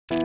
¿Qué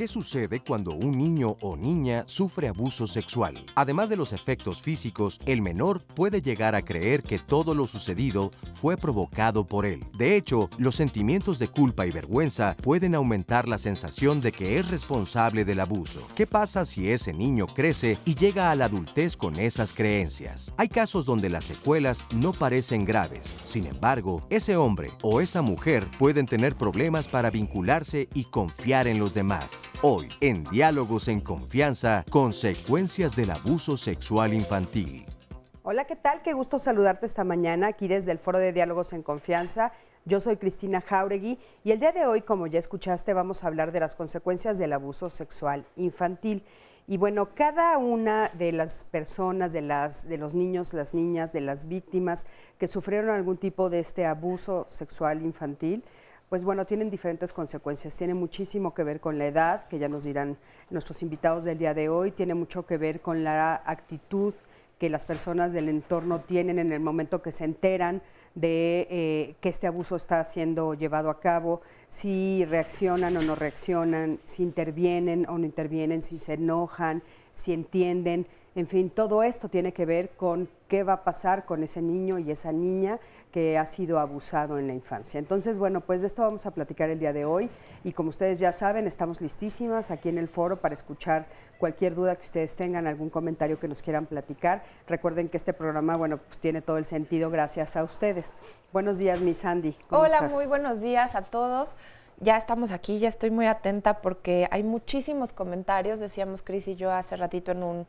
sucede cuando un niño o niña sufre abuso sexual? Además de los efectos físicos, el menor puede llegar a creer que todo lo sucedido fue provocado por él. De hecho, los sentimientos de culpa y vergüenza pueden aumentar la sensación de que es responsable del abuso. ¿Qué pasa si ese niño crece y llega a la adultez con esas creencias? Hay casos donde las secuelas no parecen graves. Sin embargo, ese hombre o esa mujer pueden tener problemas para vincularse y confiar en los demás. Hoy, en Diálogos en Confianza, consecuencias del abuso sexual infantil. Hola, ¿qué tal? Qué gusto saludarte esta mañana aquí desde el Foro de Diálogos en Confianza. Yo soy Cristina Jáuregui y el día de hoy, como ya escuchaste, vamos a hablar de las consecuencias del abuso sexual infantil. Y bueno, cada una de las personas, de los niños, las niñas, de las víctimas que sufrieron algún tipo de este abuso sexual infantil, pues bueno, tienen diferentes consecuencias. Tiene muchísimo que ver con la edad, que ya nos dirán nuestros invitados del día de hoy, tiene mucho que ver con la actitud que las personas del entorno tienen en el momento que se enteran de que este abuso está siendo llevado a cabo, si reaccionan o no reaccionan, si intervienen o no intervienen, si se enojan, si entienden. En fin, todo esto tiene que ver con qué va a pasar con ese niño y esa niña que ha sido abusado en la infancia. Entonces, bueno, pues de esto vamos a platicar el día de hoy y como ustedes ya saben, estamos listísimas aquí en el foro para escuchar cualquier duda que ustedes tengan, algún comentario que nos quieran platicar. Recuerden que este programa, bueno, pues tiene todo el sentido gracias a ustedes. Buenos días, mi Sandy. ¿Cómo estás? Muy buenos días a todos. Ya estamos aquí, ya estoy muy atenta porque hay muchísimos comentarios, decíamos Cris y yo hace ratito en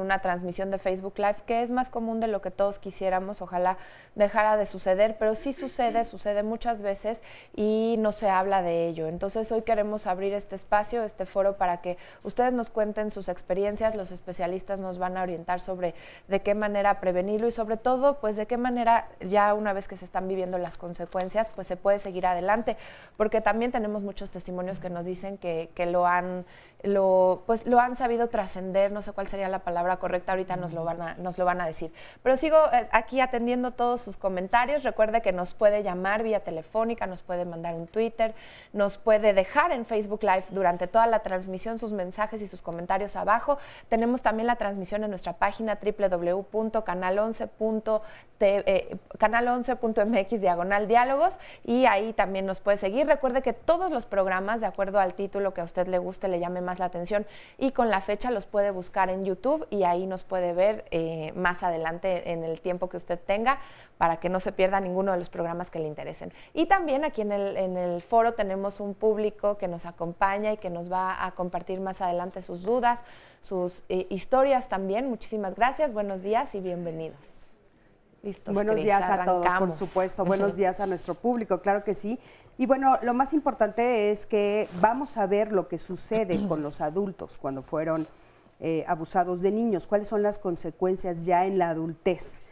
una transmisión de Facebook Live, que es más común de lo que todos quisiéramos, ojalá dejara de suceder, pero sí sucede muchas veces y no se habla de ello. Entonces hoy queremos abrir este espacio, este foro, para que ustedes nos cuenten sus experiencias, los especialistas nos van a orientar sobre de qué manera prevenirlo y sobre todo, pues de qué manera ya una vez que se están viviendo las consecuencias, pues se puede seguir adelante, porque también tenemos muchos testimonios que nos dicen que lo han sabido trascender, no sé cuál sería la palabra correcta, ahorita nos lo van a decir. Pero sigo aquí atendiendo todos sus comentarios. Recuerde que nos puede llamar vía telefónica, nos puede mandar un Twitter, nos puede dejar en Facebook Live durante toda la transmisión sus mensajes y sus comentarios abajo. Tenemos también la transmisión en nuestra página www.canal11.mx/diálogos y ahí también nos puede seguir. Recuerde que todos los programas, de acuerdo al título que a usted le guste, le llame más la atención y con la fecha, los puede buscar en YouTube y ahí nos puede ver más adelante en el tiempo que usted tenga para que no se pierda ninguno de los programas que le interesen. Y también aquí en el foro tenemos un público que nos acompaña y que nos va a compartir más adelante sus dudas, sus historias también. Muchísimas gracias, buenos días y bienvenidos. Listos, buenos Cris, días arrancamos. a todos, por supuesto. Buenos días a nuestro público, claro que sí. Y bueno, lo más importante es que vamos a ver lo que sucede con los adultos cuando fueron abusados de niños, cuáles son las consecuencias ya en la adultez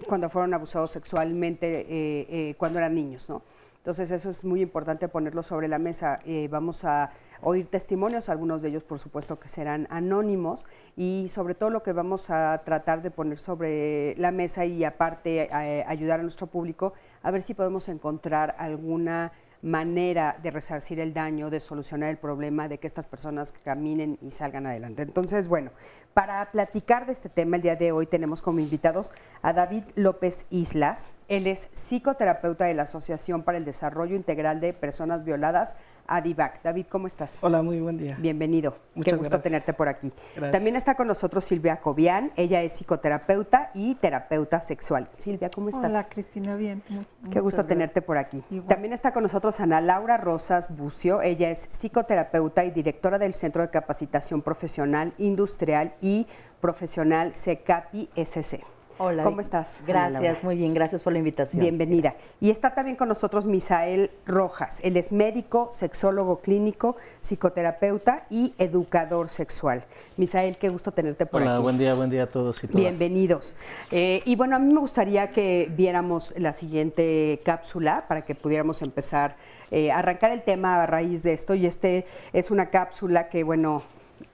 cuando fueron abusados sexualmente cuando eran niños, ¿no? Entonces eso es muy importante ponerlo sobre la mesa. Vamos a oír testimonios, algunos de ellos por supuesto que serán anónimos y sobre todo lo que vamos a tratar de poner sobre la mesa y aparte ayudar a nuestro público a ver si podemos encontrar alguna manera de resarcir el daño, de solucionar el problema, de que estas personas caminen y salgan adelante. Entonces, bueno, para platicar de este tema el día de hoy tenemos como invitados a David López Islas. Él es psicoterapeuta de la Asociación para el Desarrollo Integral de Personas Violadas, ADIVAC. David, ¿cómo estás? Hola, muy buen día. Bienvenido. Muchas Qué gusto gracias. tenerte por aquí. Gracias. También está con nosotros Silvia Cobian. Ella es psicoterapeuta y terapeuta sexual. Silvia, ¿cómo estás? Hola, Cristina, bien. Qué gusto tenerte por aquí. Igual. También está con nosotros Ana Laura Rosas Bucio. Ella es psicoterapeuta y directora del Centro de Capacitación Profesional, Industrial y Profesional CECAPI-SC. Hola. ¿Cómo estás? Gracias, muy bien, gracias por la invitación. Bienvenida. Y está también con nosotros Misael Rojas. Él es médico, sexólogo clínico, psicoterapeuta y educador sexual. Misael, qué gusto tenerte por aquí. Hola, buen día a todos y todas. Bienvenidos. Y bueno, a mí me gustaría que viéramos la siguiente cápsula para que pudiéramos empezar a arrancar el tema a raíz de esto. Y es una cápsula que, bueno,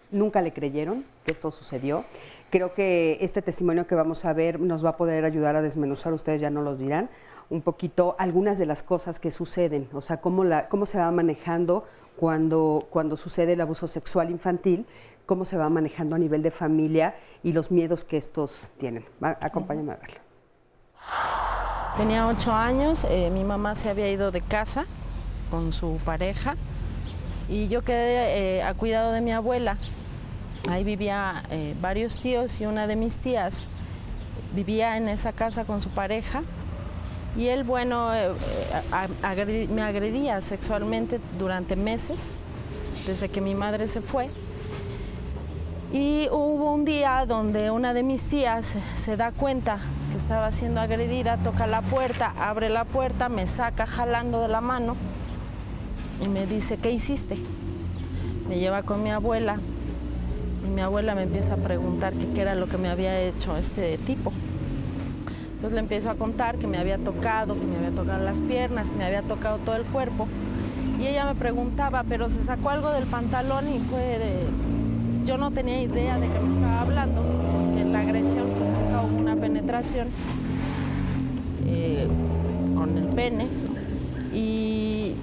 nunca le creyeron que esto sucedió. Creo que este testimonio que vamos a ver nos va a poder ayudar a desmenuzar, ustedes ya nos los dirán, un poquito algunas de las cosas que suceden, o sea, cómo se va manejando cuando sucede el abuso sexual infantil, cómo se va manejando a nivel de familia y los miedos que estos tienen. Acompáñame a verlo. Tenía 8 años, mi mamá se había ido de casa con su pareja y yo quedé a cuidado de mi abuela. Ahí vivía varios tíos y una de mis tías vivía en esa casa con su pareja y él, bueno, me agredía sexualmente durante meses, desde que mi madre se fue. Y hubo un día donde una de mis tías se da cuenta que estaba siendo agredida, toca la puerta, abre la puerta, me saca jalando de la mano y me dice, ¿qué hiciste? Me lleva con mi abuela. Y mi abuela me empieza a preguntar qué era lo que me había hecho este tipo. Entonces le empiezo a contar que me había tocado las piernas, que me había tocado todo el cuerpo. Y ella me preguntaba, pero se sacó algo del pantalón y yo no tenía idea de qué me estaba hablando, porque en la agresión pues nunca hubo una penetración con el pene. Y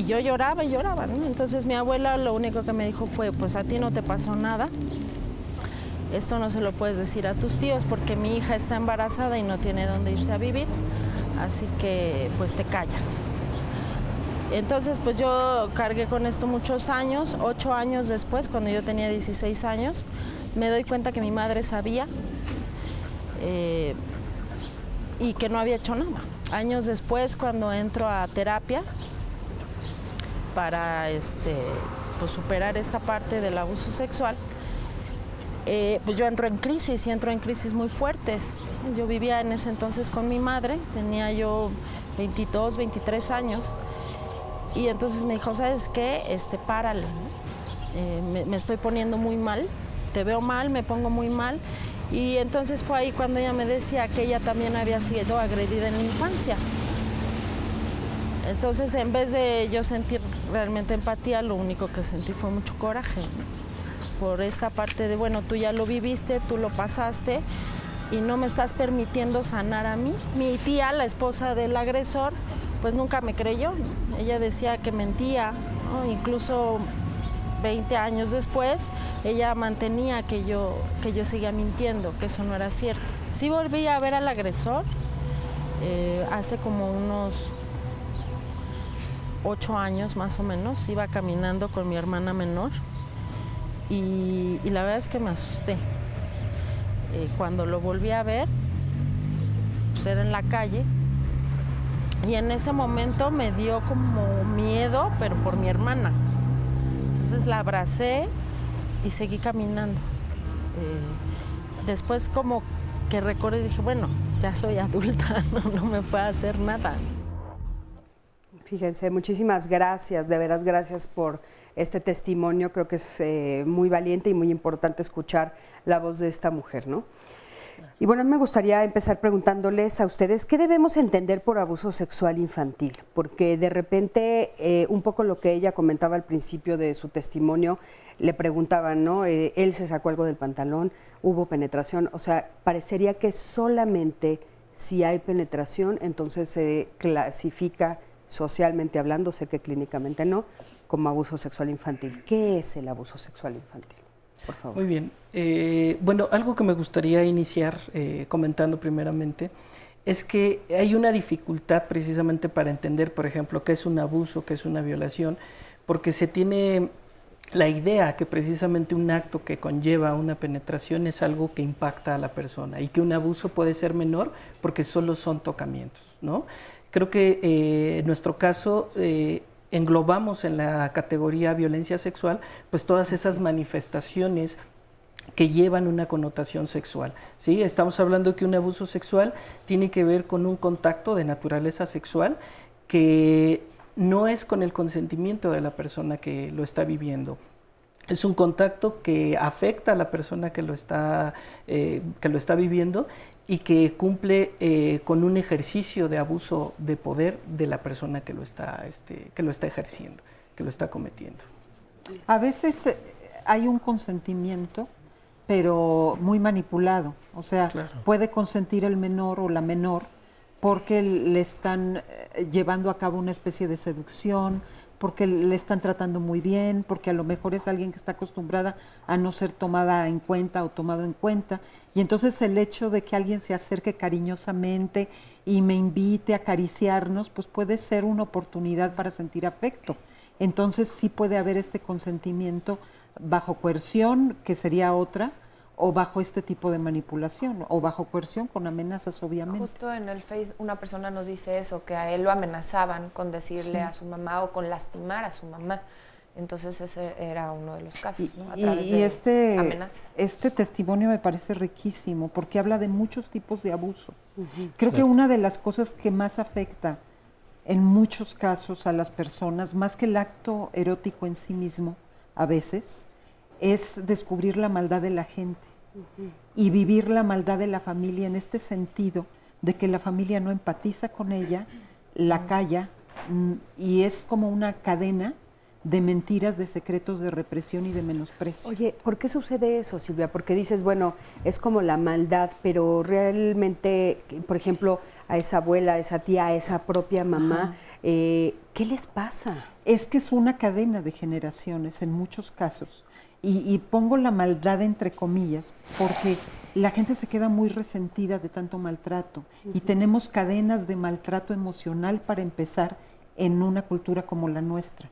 yo lloraba y lloraba, ¿no? Entonces mi abuela lo único que me dijo fue, pues a ti no te pasó nada, esto no se lo puedes decir a tus tíos porque mi hija está embarazada y no tiene dónde irse a vivir, así que pues te callas. Entonces pues yo cargué con esto muchos años, 8 años después, cuando yo tenía 16 años, me doy cuenta que mi madre sabía y que no había hecho nada. Años después, cuando entro a terapia, para pues superar esta parte del abuso sexual, pues yo entro en crisis muy fuertes. Yo vivía en ese entonces con mi madre, tenía yo 22, 23 años, y entonces me dijo, ¿sabes qué? Párale, ¿no? Me estoy poniendo muy mal, te veo mal, me pongo muy mal, y entonces fue ahí cuando ella me decía que ella también había sido agredida en la infancia. Entonces, en vez de yo sentir realmente empatía, lo único que sentí fue mucho coraje, ¿no? Por esta parte de, bueno, tú ya lo viviste, tú lo pasaste y no me estás permitiendo sanar a mí. Mi tía, la esposa del agresor, pues nunca me creyó, ¿no? Ella decía que mentía, ¿no? Incluso 20 años después, ella mantenía que yo seguía mintiendo, que eso no era cierto. Sí volví a ver al agresor hace como unos 8 años más o menos, iba caminando con mi hermana menor y la verdad es que me asusté. Cuando lo volví a ver, pues era en la calle y en ese momento me dio como miedo, pero por mi hermana. Entonces la abracé y seguí caminando. Después como que recordé y dije, bueno, ya soy adulta, no me puede hacer nada. Fíjense, muchísimas gracias, de veras gracias por este testimonio. Creo que es muy valiente y muy importante escuchar la voz de esta mujer, ¿no? Y bueno, me gustaría empezar preguntándoles a ustedes, ¿qué debemos entender por abuso sexual infantil? Porque de repente, un poco lo que ella comentaba al principio de su testimonio, le preguntaban, ¿no? Él se sacó algo del pantalón, hubo penetración, o sea, parecería que solamente si hay penetración, entonces se clasifica socialmente hablando, sé que clínicamente no, como abuso sexual infantil. ¿Qué es el abuso sexual infantil? Por favor. Muy bien. Bueno, algo que me gustaría iniciar comentando primeramente es que hay una dificultad precisamente para entender, por ejemplo, qué es un abuso, qué es una violación, porque se tiene la idea que precisamente un acto que conlleva una penetración es algo que impacta a la persona y que un abuso puede ser menor porque solo son tocamientos, ¿no? Creo que en nuestro caso englobamos en la categoría violencia sexual pues todas esas manifestaciones que llevan una connotación sexual, ¿sí? Estamos hablando que un abuso sexual tiene que ver con un contacto de naturaleza sexual que no es con el consentimiento de la persona que lo está viviendo. Es un contacto que afecta a la persona que lo está viviendo y que cumple con un ejercicio de abuso de poder de la persona que lo está ejerciendo, que lo está cometiendo. A veces hay un consentimiento, pero muy manipulado. O sea, Claro. puede consentir el menor o la menor porque le están llevando a cabo una especie de seducción, porque le están tratando muy bien, porque a lo mejor es alguien que está acostumbrada a no ser tomada en cuenta o tomado en cuenta. Y entonces el hecho de que alguien se acerque cariñosamente y me invite a acariciarnos, pues puede ser una oportunidad para sentir afecto. Entonces sí puede haber este consentimiento bajo coerción, que sería otra, o bajo este tipo de manipulación, o bajo coerción con amenazas, obviamente. Justo en el Face una persona nos dice eso, que a él lo amenazaban con decirle Sí. a su mamá o con lastimar a su mamá. Entonces ese era uno de los casos, ¿no? A Y través de amenazas. este testimonio me parece riquísimo porque habla de muchos tipos de abuso. Creo que una de las cosas que más afecta en muchos casos a las personas, más que el acto erótico en sí mismo, a veces, es descubrir la maldad de la gente y vivir la maldad de la familia en este sentido de que la familia no empatiza con ella, la calla, y es como una cadena de mentiras, de secretos, de represión y de menosprecio. Oye, ¿por qué sucede eso, Silvia? Porque dices, bueno, es como la maldad, pero realmente, por ejemplo, a esa abuela, a esa tía, a esa propia mamá, ¿qué les pasa? Es que es una cadena de generaciones en muchos casos. Y pongo la maldad entre comillas, porque la gente se queda muy resentida de tanto maltrato. Y tenemos cadenas de maltrato emocional para empezar en una cultura como la nuestra,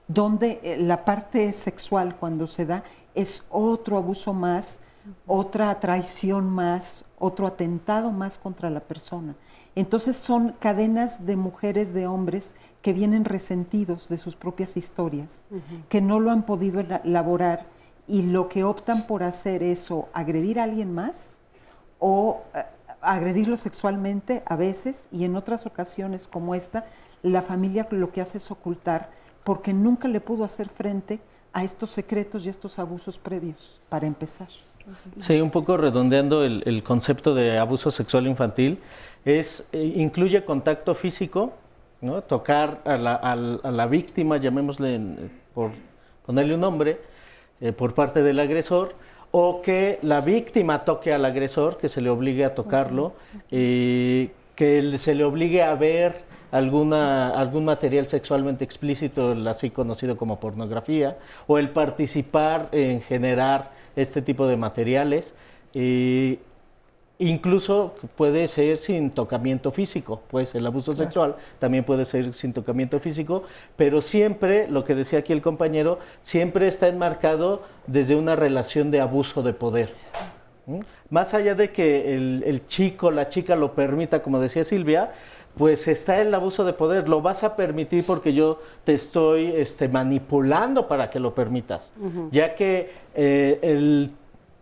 donde la parte sexual cuando se da es otro abuso más, otra traición más, otro atentado más contra la persona. Entonces son cadenas de mujeres, de hombres que vienen resentidos de sus propias historias, que no lo han podido elaborar y lo que optan por hacer es o agredir a alguien más o agredirlo sexualmente a veces, y en otras ocasiones como esta, la familia lo que hace es ocultar porque nunca le pudo hacer frente a estos secretos y estos abusos previos, para empezar. Sí, un poco redondeando el concepto de abuso sexual infantil, incluye contacto físico, ¿no? Tocar a la víctima, llamémosle por ponerle un nombre, por parte del agresor, o que la víctima toque al agresor, que se le obligue a tocarlo, que se le obligue a ver algún material sexualmente explícito, así conocido como pornografía, o el participar en generar este tipo de materiales. Incluso puede ser sin tocamiento físico, pues el abuso sexual también puede ser sin tocamiento físico, pero siempre, lo que decía aquí el compañero, siempre está enmarcado desde una relación de abuso de poder. Más allá de que el chico, la chica lo permita, como decía Silvia, pues está el abuso de poder, lo vas a permitir porque yo te estoy manipulando para que lo permitas, ya que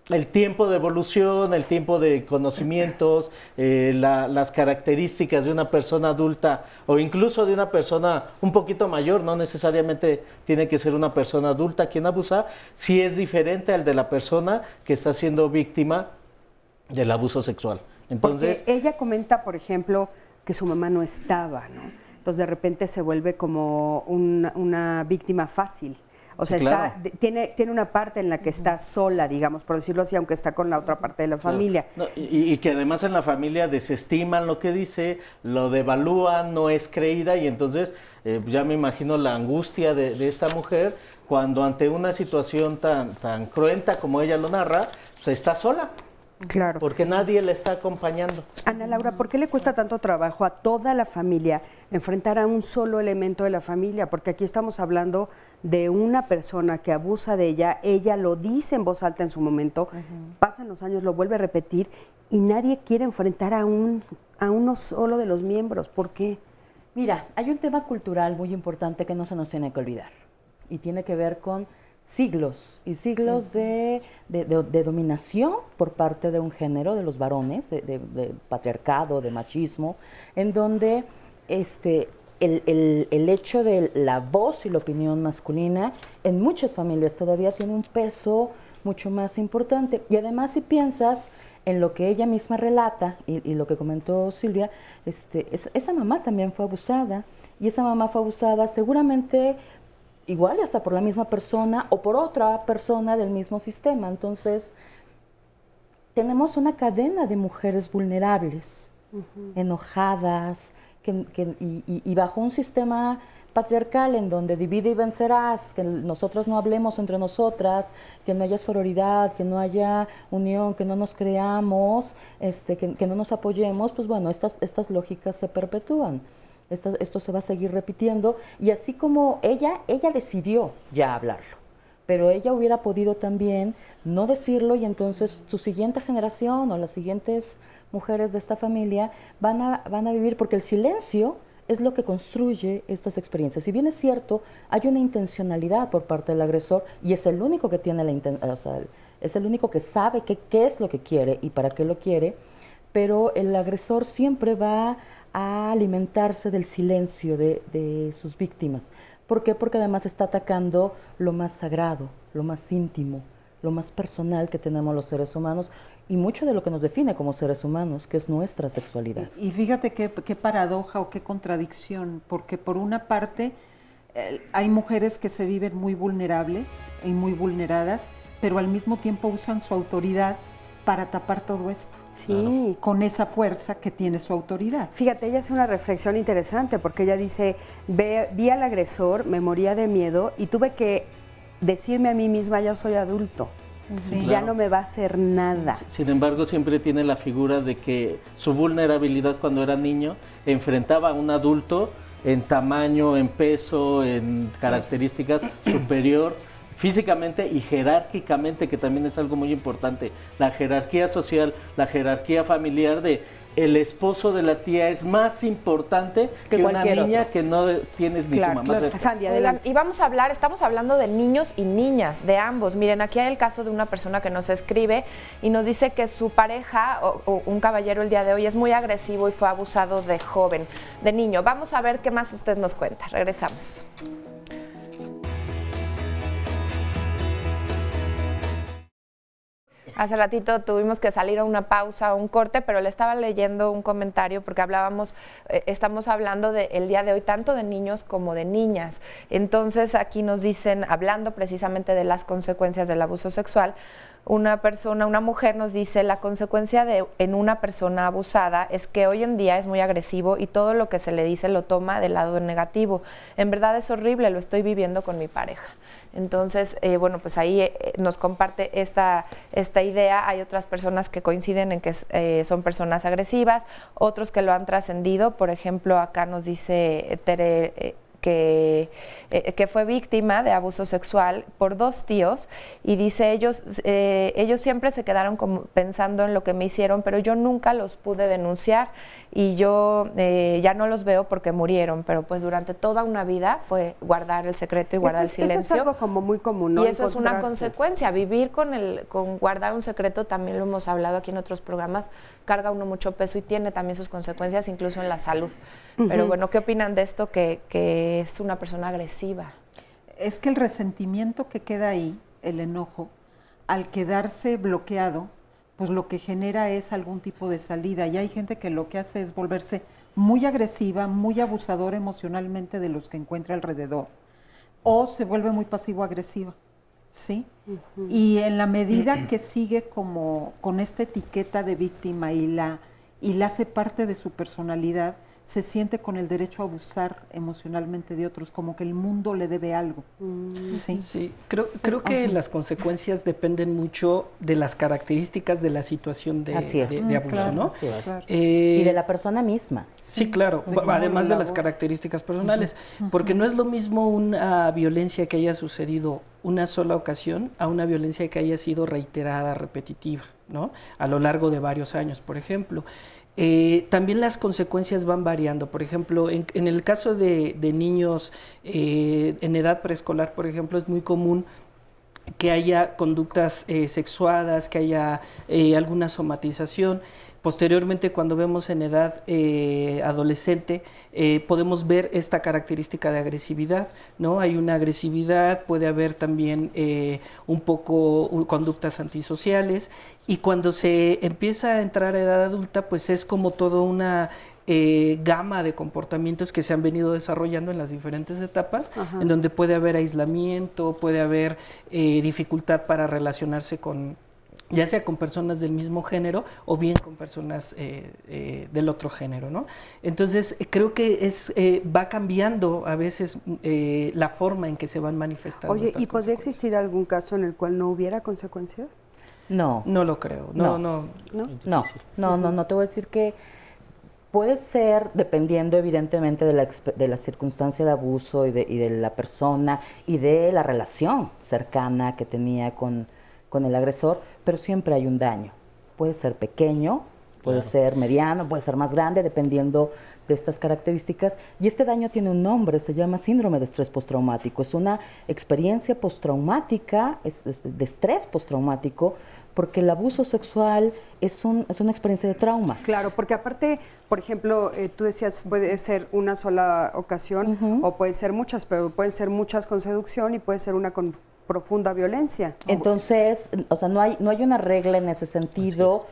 el tiempo de evolución, el tiempo de conocimientos, las características de una persona adulta o incluso de una persona un poquito mayor, no necesariamente tiene que ser una persona adulta quien abusa, sí es diferente al de la persona que está siendo víctima del abuso sexual. Entonces, porque ella comenta, por ejemplo, que su mamá no estaba, ¿no? Entonces de repente se vuelve como una víctima fácil. O sea, Sí, claro. tiene una parte en la que está sola, digamos, por decirlo así, aunque está con la otra parte de la familia. No, y que además en la familia desestiman lo que dice, lo devalúan, no es creída, y entonces ya me imagino la angustia de esta mujer cuando ante una situación tan cruenta como ella lo narra, pues está sola. Claro. Porque nadie la está acompañando. Ana Laura, ¿por qué le cuesta tanto trabajo a toda la familia enfrentar a un solo elemento de la familia? Porque aquí estamos hablando de una persona que abusa de ella lo dice en voz alta en su momento, pasan los años, lo vuelve a repetir y nadie quiere enfrentar a uno solo de los miembros. ¿Por qué? Mira, hay un tema cultural muy importante que no se nos tiene que olvidar y tiene que ver con siglos y siglos de dominación por parte de un género, de los varones, de patriarcado, de machismo, en donde el hecho de la voz y la opinión masculina en muchas familias todavía tiene un peso mucho más importante. Y además, si piensas en lo que ella misma relata y lo que comentó Silvia, esa mamá también fue abusada, y esa mamá fue abusada seguramente igual hasta por la misma persona o por otra persona del mismo sistema. Entonces, tenemos una cadena de mujeres vulnerables, enojadas, y bajo un sistema patriarcal en donde divide y vencerás, que nosotros no hablemos entre nosotras, que no haya sororidad, que no haya unión, que no nos creamos, que no nos apoyemos, pues bueno, estas lógicas se perpetúan. Esto se va a seguir repitiendo, y así como ella decidió ya hablarlo, pero ella hubiera podido también no decirlo, y entonces su siguiente generación o las siguientes mujeres de esta familia van a vivir, porque el silencio es lo que construye estas experiencias. Si bien es cierto, hay una intencionalidad por parte del agresor, y es el único que tiene es el único que sabe qué es lo que quiere y para qué lo quiere, pero el agresor siempre va a alimentarse del silencio de sus víctimas. ¿Por qué? Porque además está atacando lo más sagrado, lo más íntimo, lo más personal que tenemos los seres humanos, y mucho de lo que nos define como seres humanos, que es nuestra sexualidad. Y fíjate qué paradoja o qué contradicción, porque por una parte hay mujeres que se viven muy vulnerables y muy vulneradas, pero al mismo tiempo usan su autoridad para tapar todo esto. Sí. Con esa fuerza que tiene su autoridad. Fíjate, ella hace una reflexión interesante, porque ella dice, vi al agresor, me moría de miedo y tuve que decirme a mí misma, yo soy adulto, Sí. ya no me va a hacer nada. Sin embargo, siempre tiene la figura de que su vulnerabilidad cuando era niño enfrentaba a un adulto en tamaño, en peso, en características superior físicamente y jerárquicamente, que también es algo muy importante. La jerarquía social, la jerarquía familiar de el esposo de la tía es más importante que una niña otro. que no tienes ni su mamá cerca. Sandy, Oigan, adelante. y estamos hablando de niños y niñas, de ambos. Miren, aquí hay el caso de una persona que nos escribe y nos dice que su pareja, o un caballero el día de hoy, es muy agresivo y fue abusado de joven, de niño. Vamos a ver qué más usted nos cuenta. Regresamos. Hace ratito tuvimos que salir a una pausa, a un corte, pero le estaba leyendo un comentario porque estamos hablando el día de hoy tanto de niños como de niñas. Entonces aquí nos dicen, hablando precisamente de las consecuencias del abuso sexual, una mujer nos dice, la consecuencia en una persona abusada es que hoy en día es muy agresivo y todo lo que se le dice lo toma del lado negativo. En verdad es horrible, lo estoy viviendo con mi pareja. Entonces, bueno, pues ahí nos comparte esta idea. Hay otras personas que coinciden en que son personas agresivas, otros que lo han trascendido. Por ejemplo, acá nos dice Tere que fue víctima de abuso sexual por 2 tíos, y dice ellos siempre se quedaron como pensando en lo que me hicieron, pero yo nunca los pude denunciar y yo ya no los veo porque murieron, pero pues durante toda una vida fue guardar el secreto y guardar el silencio. Eso es algo como muy común, ¿no? Y eso es una consecuencia, vivir con guardar un secreto, también lo hemos hablado aquí en otros programas, carga uno mucho peso y tiene también sus consecuencias incluso en la salud. Pero bueno, ¿qué opinan de esto que es una persona agresiva? Es que el resentimiento que queda ahí, el enojo, al quedarse bloqueado, pues lo que genera es algún tipo de salida. Y hay gente que lo que hace es volverse muy agresiva, muy abusadora emocionalmente de los que encuentra alrededor, o se vuelve muy pasivo-agresiva, ¿sí? Y en la medida que sigue como con esta etiqueta de víctima y la hace parte de su personalidad, se siente con el derecho a abusar emocionalmente de otros, como que el mundo le debe algo. Sí, sí. Creo que las consecuencias dependen mucho de las características de la situación de abuso, claro, ¿no? Claro. Y de la persona misma. Sí, claro, además de las características personales, porque no es lo mismo una violencia que haya sucedido una sola ocasión a una violencia que haya sido reiterada, repetitiva, ¿no? A lo largo de varios años, por ejemplo. También las consecuencias van variando. Por ejemplo, en el caso de niños en edad preescolar, por ejemplo, es muy común que haya conductas sexuadas, que haya alguna somatización. Posteriormente, cuando vemos en edad adolescente, podemos ver esta característica de agresividad, ¿no? Hay una agresividad, puede haber también un poco conductas antisociales, y cuando se empieza a entrar a edad adulta, pues es como toda una gama de comportamientos que se han venido desarrollando en las diferentes etapas, Ajá. en donde puede haber aislamiento, puede haber dificultad para relacionarse ya sea con personas del mismo género o bien con personas del otro género, ¿no? Entonces, creo que va cambiando a veces la forma en que se van manifestando. Oye, estas ¿y podría consecuencias. existir algún caso en el cual no hubiera consecuencias? No, No lo creo, No. no. no, te voy a decir que puede ser, dependiendo evidentemente de la circunstancia de abuso y de la persona y de la relación cercana que tenía con el agresor, pero siempre hay un daño. Puede ser pequeño, puede ser mediano, puede ser más grande, dependiendo de estas características. Y este daño tiene un nombre, se llama síndrome de estrés postraumático. Es una experiencia postraumática, de estrés postraumático, porque el abuso sexual es una experiencia de trauma. Claro, porque aparte, por ejemplo, tú decías, puede ser una sola ocasión o pueden ser muchas, pero pueden ser muchas con seducción y puede ser una con profunda violencia. Entonces, o sea, no hay una regla en ese sentido.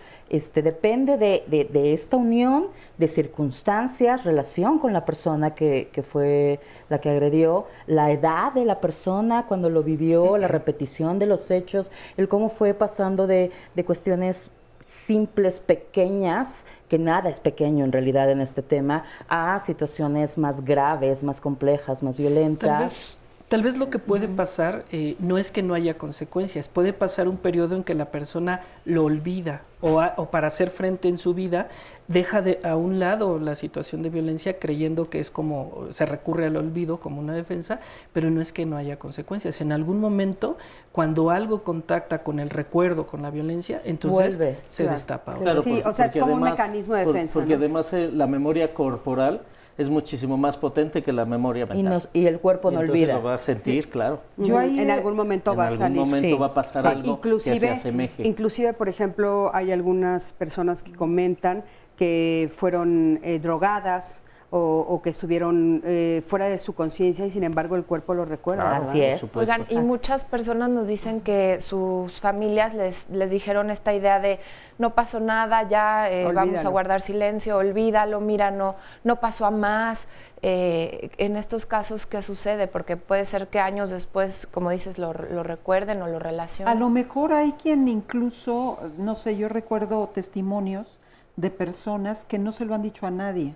Depende de esta unión, de circunstancias, relación con la persona que fue la que agredió, la edad de la persona cuando lo vivió, la repetición de los hechos, el cómo fue pasando de cuestiones simples, pequeñas, que nada es pequeño en realidad en este tema, a situaciones más graves, más complejas, más violentas. Tal vez lo que puede pasar no es que no haya consecuencias, puede pasar un periodo en que la persona lo olvida o para hacer frente en su vida deja a un lado la situación de violencia creyendo que es como se recurre al olvido como una defensa, pero no es que no haya consecuencias. En algún momento, cuando algo contacta con el recuerdo, con la violencia, entonces vuelve, se destapa. Claro, Sí, o sea, es como un mecanismo de defensa, Porque ¿no? además la memoria corporal es muchísimo más potente que la memoria mental. Y el cuerpo no entonces olvida. lo va a sentir, claro. Yo ahí, en algún momento va a salir. En algún momento Sí. va a pasar algo que se asemeje. Inclusive, por ejemplo, hay algunas personas que comentan que fueron drogadas o que estuvieron fuera de su conciencia y sin embargo el cuerpo lo recuerda. Así ¿verdad? es. Oigan, y muchas personas nos dicen que sus familias les dijeron esta idea de no pasó nada, ya vamos a Olvídalo. guardar silencio, olvídalo, mira, no pasó a más. En estos casos, ¿qué sucede? Porque puede ser que años después, como dices, lo recuerden o lo relacionen. A lo mejor hay quien incluso, no sé, yo recuerdo testimonios de personas que no se lo han dicho a nadie.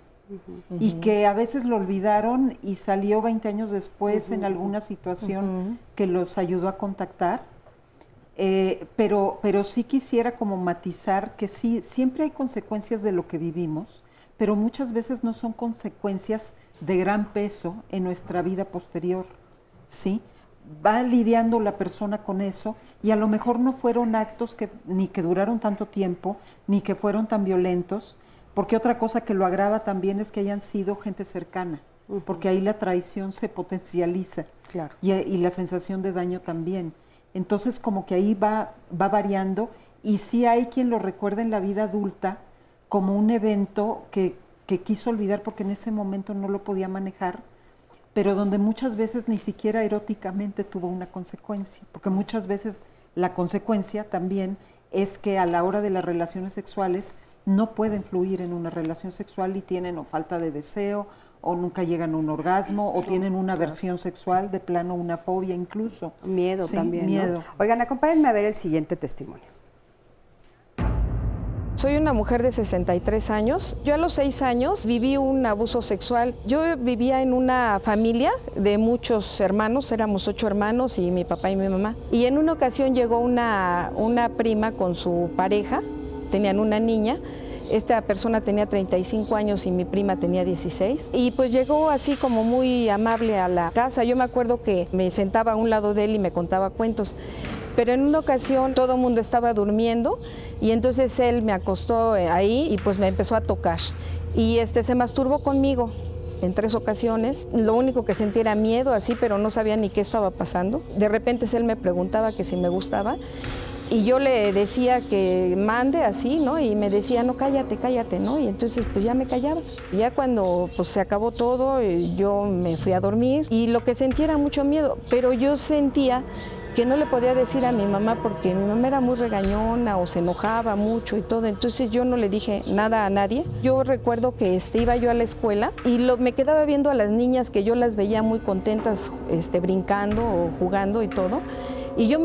Y que a veces lo olvidaron y salió 20 años después en alguna situación que los ayudó a contactar. Pero sí quisiera como matizar que sí, siempre hay consecuencias de lo que vivimos, pero muchas veces no son consecuencias de gran peso en nuestra vida posterior, ¿sí? Va lidiando la persona con eso y a lo mejor no fueron actos ni que duraron tanto tiempo, ni que fueron tan violentos, porque otra cosa que lo agrava también es que hayan sido gente cercana, porque ahí la traición se potencializa. Claro. Y la sensación de daño también. Entonces como que ahí va variando y sí hay quien lo recuerda en la vida adulta como un evento que quiso olvidar porque en ese momento no lo podía manejar, pero donde muchas veces ni siquiera eróticamente tuvo una consecuencia, porque muchas veces la consecuencia también es que a la hora de las relaciones sexuales no pueden fluir en una relación sexual y tienen o falta de deseo o nunca llegan a un orgasmo o tienen una aversión sexual, de plano una fobia incluso. Miedo Sí, también, ¿no? miedo. Oigan, acompáñenme a ver el siguiente testimonio. Soy una mujer de 63 años. Yo a los 6 años viví un abuso sexual. Yo vivía en una familia de muchos hermanos, éramos 8 hermanos y mi papá y mi mamá. Y en una ocasión llegó una prima con su pareja, tenían una niña. Esta persona tenía 35 años y mi prima tenía 16. Y pues llegó así como muy amable a la casa. Yo me acuerdo que me sentaba a un lado de él y me contaba cuentos. Pero en una ocasión todo el mundo estaba durmiendo y entonces él me acostó ahí y pues me empezó a tocar. Y se masturbó conmigo. en 3 ocasiones. Lo único que sentía era miedo así, pero no sabía ni qué estaba pasando. De repente él me preguntaba que si me gustaba y yo le decía que mande así, ¿no? Y me decía, no, cállate, cállate, ¿no? Y entonces pues ya me callaba. Ya cuando pues se acabó todo, yo me fui a dormir y lo que sentía era mucho miedo, pero yo sentía que no le podía decir a mi mamá porque mi mamá era muy regañona o se enojaba mucho y todo, entonces yo no le dije nada a nadie. Yo recuerdo que iba yo a la escuela y me quedaba viendo a las niñas que yo las veía muy contentas brincando o jugando y todo. Y yo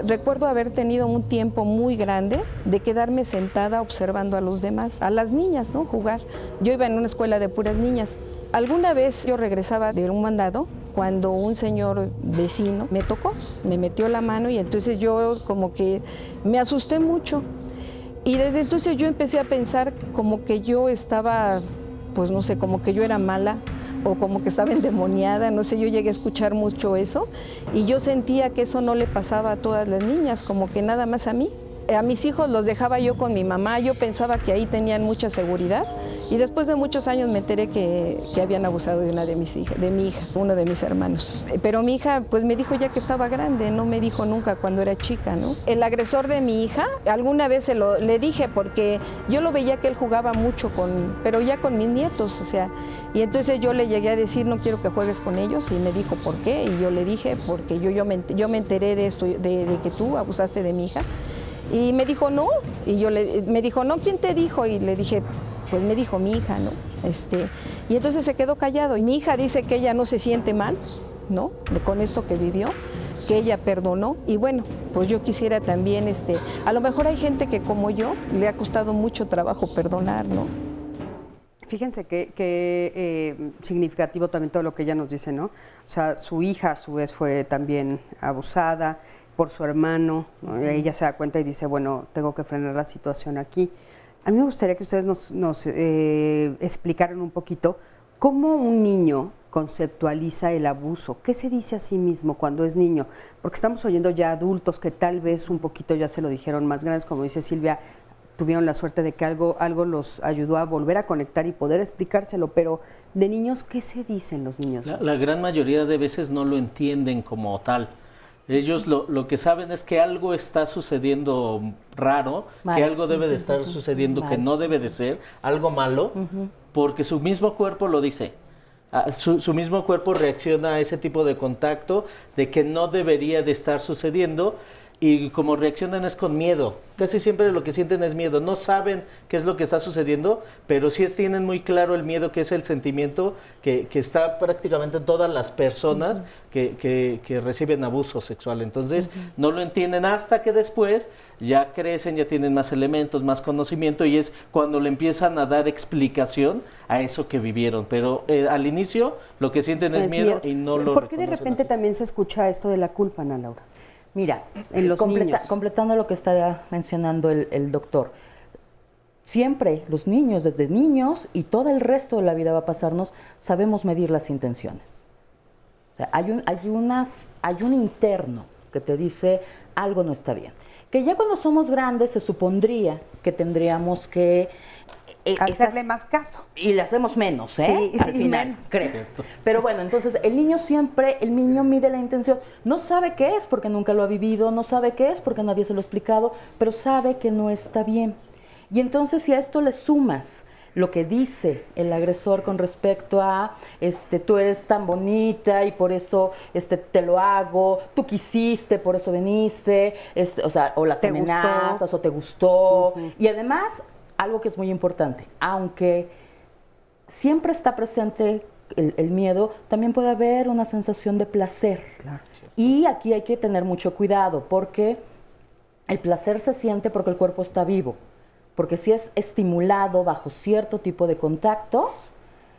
recuerdo haber tenido un tiempo muy grande de quedarme sentada observando a los demás, a las niñas, ¿no? Jugar. Yo iba en una escuela de puras niñas. Alguna vez yo regresaba de un mandado cuando un señor vecino me tocó, me metió la mano y entonces yo como que me asusté mucho. Y desde entonces yo empecé a pensar como que yo estaba, pues no sé, como que yo era mala o como que estaba endemoniada, no sé, yo llegué a escuchar mucho eso y yo sentía que eso no le pasaba a todas las niñas, como que nada más a mí. A mis hijos los dejaba yo con mi mamá, yo pensaba que ahí tenían mucha seguridad y después de muchos años me enteré que habían abusado de una de mis hijas, de mi hija, uno de mis hermanos. Pero mi hija pues me dijo ya que estaba grande, no me dijo nunca cuando era chica, ¿no? El agresor de mi hija, alguna vez le dije porque yo lo veía que él jugaba mucho pero ya con mis nietos, o sea, y entonces yo le llegué a decir no quiero que juegues con ellos y me dijo ¿por qué? Y yo le dije porque yo me enteré de esto, de que tú abusaste de mi hija. Y me dijo, no, y me dijo, no, ¿quién te dijo? Y le dije, pues me dijo mi hija, ¿no? Y entonces se quedó callado. Y mi hija dice que ella no se siente mal, ¿no? Con esto que vivió, que ella perdonó. Y bueno, pues yo quisiera también, a lo mejor hay gente que como yo le ha costado mucho trabajo perdonar, ¿no? Fíjense que significativo también todo lo que ella nos dice, ¿no? O sea, su hija a su vez fue también abusada por su hermano, ¿no? Ella se da cuenta y dice, bueno, tengo que frenar la situación aquí. A mí me gustaría que ustedes nos explicaran un poquito cómo un niño conceptualiza el abuso, qué se dice a sí mismo cuando es niño, porque estamos oyendo ya adultos que tal vez un poquito ya se lo dijeron más grandes, como dice Silvia, tuvieron la suerte de que algo los ayudó a volver a conectar y poder explicárselo, pero de niños, ¿qué se dicen los niños? La gran mayoría de veces no lo entienden como tal. Ellos lo que saben es que algo está sucediendo raro, que algo debe de estar sucediendo que no debe de ser, algo malo, porque su mismo cuerpo lo dice. Su mismo cuerpo reacciona a ese tipo de contacto de que no debería de estar sucediendo y como reaccionan es con miedo. Casi siempre lo que sienten es miedo. No saben qué es lo que está sucediendo, pero sí tienen muy claro el miedo, que es el sentimiento que está prácticamente en todas las personas que reciben abuso sexual. Entonces, no lo entienden hasta que después ya crecen, ya tienen más elementos, más conocimiento y es cuando le empiezan a dar explicación a eso que vivieron. Pero al inicio lo que sienten es miedo y no lo ¿Por qué de reconocen repente así. también se escucha esto de la culpa, Ana Laura? Mira, En los niños. completando lo que está mencionando el doctor, siempre los niños, desde niños y todo el resto de la vida va a pasarnos, sabemos medir las intenciones. O sea, hay un interno que te dice algo no está bien. Que ya cuando somos grandes se supondría que tendríamos que Hacerle más caso. y le hacemos menos, ¿eh? Sí, Al sí, final, menos. creo. Pero bueno, entonces el niño mide la intención. No sabe qué es porque nunca lo ha vivido, no sabe qué es porque nadie se lo ha explicado, pero sabe que no está bien. Y entonces si a esto le sumas lo que dice el agresor con respecto a tú eres tan bonita y por eso te lo hago, tú quisiste, por eso viniste, o las amenazas o te gustó. Y además, algo que es muy importante, aunque siempre está presente el miedo, también puede haber una sensación de placer. Claro. Y aquí hay que tener mucho cuidado porque el placer se siente porque el cuerpo está vivo. Porque si es estimulado bajo cierto tipo de contactos,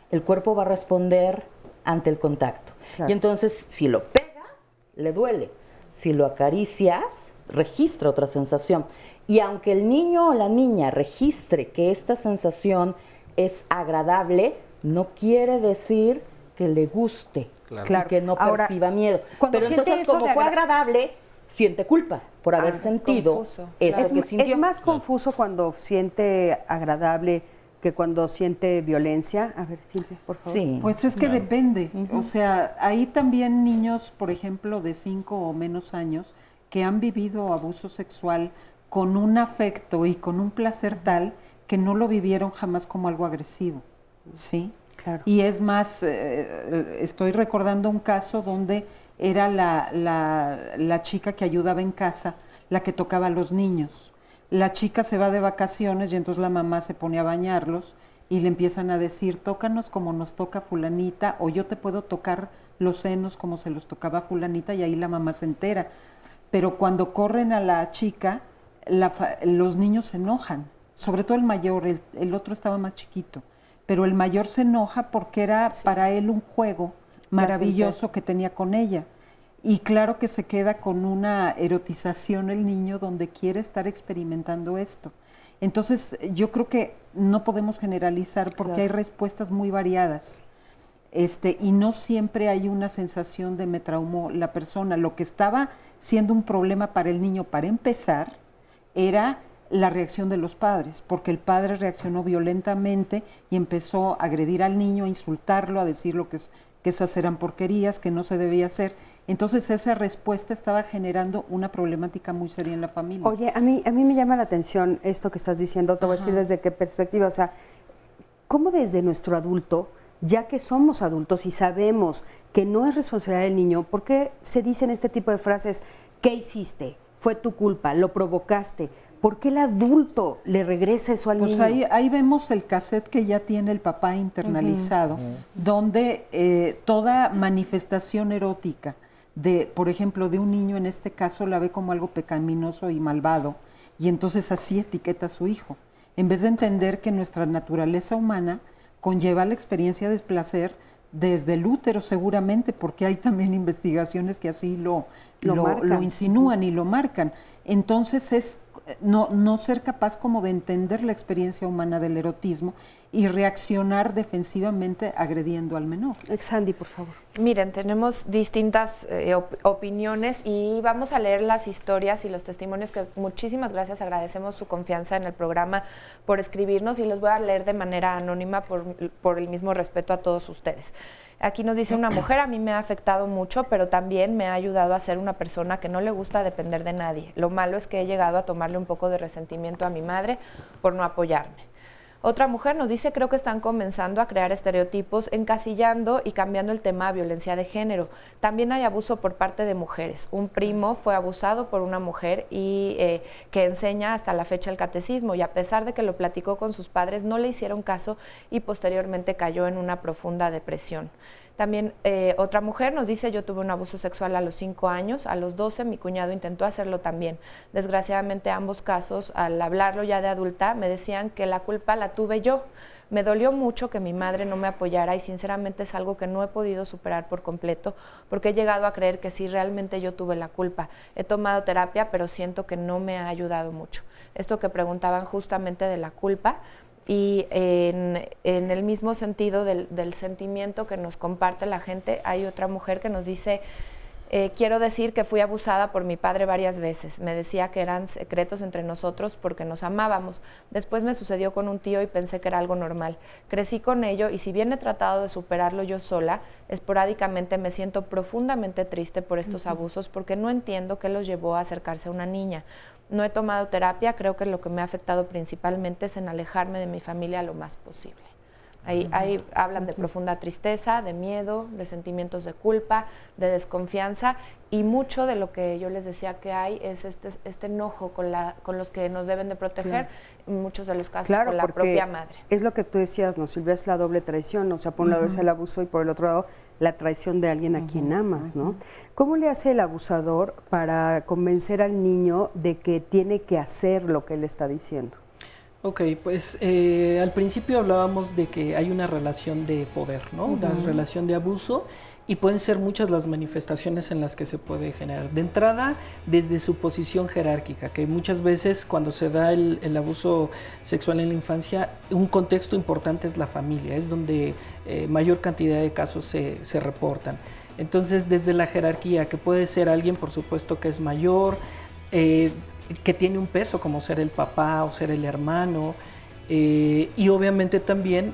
el cuerpo va a responder ante el contacto. Claro. Y entonces, si lo pegas, le duele. Si lo acaricias, registra otra sensación. Y aunque el niño o la niña registre que esta sensación es agradable, no quiere decir que le guste, y que no perciba miedo. Pero entonces, como fue agradable, siente culpa por haber sentido confuso, eso claro. que sintió. Es más confuso cuando siente agradable que cuando siente violencia. A ver, Silvia, por favor. Sí. Pues es que depende. O sea, hay también niños, por ejemplo, de 5 o menos años que han vivido abuso sexual con un afecto y con un placer tal que no lo vivieron jamás como algo agresivo, ¿sí? Claro. Y es más, estoy recordando un caso donde era la chica que ayudaba en casa, la que tocaba a los niños. La chica se va de vacaciones y entonces la mamá se pone a bañarlos y le empiezan a decir, tócanos como nos toca fulanita, o yo te puedo tocar los senos como se los tocaba fulanita, y ahí la mamá se entera. Pero cuando corren a la chica, los niños se enojan, sobre todo el mayor, el otro estaba más chiquito, pero el mayor se enoja porque era para él un juego maravilloso que tenía con ella. Y claro que se queda con una erotización el niño donde quiere estar experimentando esto. Entonces yo creo que no podemos generalizar porque hay respuestas muy variadas. Y no siempre hay una sensación de me traumó la persona. Lo que estaba siendo un problema para el niño, para empezar, era la reacción de los padres, porque el padre reaccionó violentamente y empezó a agredir al niño, a insultarlo, a decirlo que esas eran porquerías, que no se debía hacer. Entonces esa respuesta estaba generando una problemática muy seria en la familia. Oye, a mí me llama la atención esto que estás diciendo, te voy a decir desde qué perspectiva, o sea, ¿cómo desde nuestro adulto, ya que somos adultos y sabemos que no es responsabilidad del niño, por qué se dicen este tipo de frases? ¿Qué hiciste? ¿Fue tu culpa? ¿Lo provocaste? ¿Por qué el adulto le regresa eso al niño? Pues ahí vemos el cassette que ya tiene el papá internalizado, donde toda manifestación erótica por ejemplo, de un niño en este caso la ve como algo pecaminoso y malvado, y entonces así etiqueta a su hijo, en vez de entender que nuestra naturaleza humana conlleva la experiencia de placer desde el útero seguramente, porque hay también investigaciones que así lo insinúan y lo marcan. Entonces es no ser capaz como de entender la experiencia humana del erotismo y reaccionar defensivamente agrediendo al menor. Sandy, por favor. Miren, tenemos distintas opiniones y vamos a leer las historias y los testimonios que muchísimas gracias, agradecemos su confianza en el programa por escribirnos y los voy a leer de manera anónima por el mismo respeto a todos ustedes. Aquí nos dice una mujer, a mí me ha afectado mucho, pero también me ha ayudado a ser una persona que no le gusta depender de nadie. Lo malo es que he llegado a tomarle un poco de resentimiento a mi madre por no apoyarme. Otra mujer nos dice, creo que están comenzando a crear estereotipos, encasillando y cambiando el tema de violencia de género. También hay abuso por parte de mujeres. Un primo fue abusado por una mujer y que enseña hasta la fecha el catecismo, y a pesar de que lo platicó con sus padres, no le hicieron caso y posteriormente cayó en una profunda depresión. También otra mujer nos dice, yo tuve un abuso sexual a los 5 años, a los 12 mi cuñado intentó hacerlo también. Desgraciadamente ambos casos, al hablarlo ya de adulta, me decían que la culpa la tuve yo. Me dolió mucho que mi madre no me apoyara y sinceramente es algo que no he podido superar por completo porque he llegado a creer que sí, realmente yo tuve la culpa. He tomado terapia, pero siento que no me ha ayudado mucho. Esto que preguntaban justamente de la culpa, y en el mismo sentido del sentimiento que nos comparte la gente, hay otra mujer que nos dice, quiero decir que fui abusada por mi padre varias veces. Me decía que eran secretos entre nosotros porque nos amábamos. Después me sucedió con un tío y pensé que era algo normal. Crecí con ello y si bien he tratado de superarlo yo sola, esporádicamente me siento profundamente triste por estos abusos porque no entiendo qué los llevó a acercarse a una niña. No he tomado terapia, creo que lo que me ha afectado principalmente es en alejarme de mi familia lo más posible. Ahí hablan de profunda tristeza, de miedo, de sentimientos de culpa, de desconfianza, y mucho de lo que yo les decía que hay es este enojo con los que nos deben de proteger, en muchos de los casos con la propia madre. Es lo que tú decías, ¿no, Silvia? Es la doble traición, o sea, por un lado es el abuso y por el otro lado la traición de alguien a quien amas, ¿no? ¿Cómo le hace el abusador para convencer al niño de que tiene que hacer lo que él está diciendo? Ok, pues al principio hablábamos de que hay una relación de poder, ¿no? Una relación de abuso, y pueden ser muchas las manifestaciones en las que se puede generar. De entrada, desde su posición jerárquica, que muchas veces cuando se da el abuso sexual en la infancia, un contexto importante es la familia, es donde mayor cantidad de casos se reportan. Entonces, desde la jerarquía, que puede ser alguien, por supuesto, que es mayor, que tiene un peso como ser el papá o ser el hermano, Y obviamente también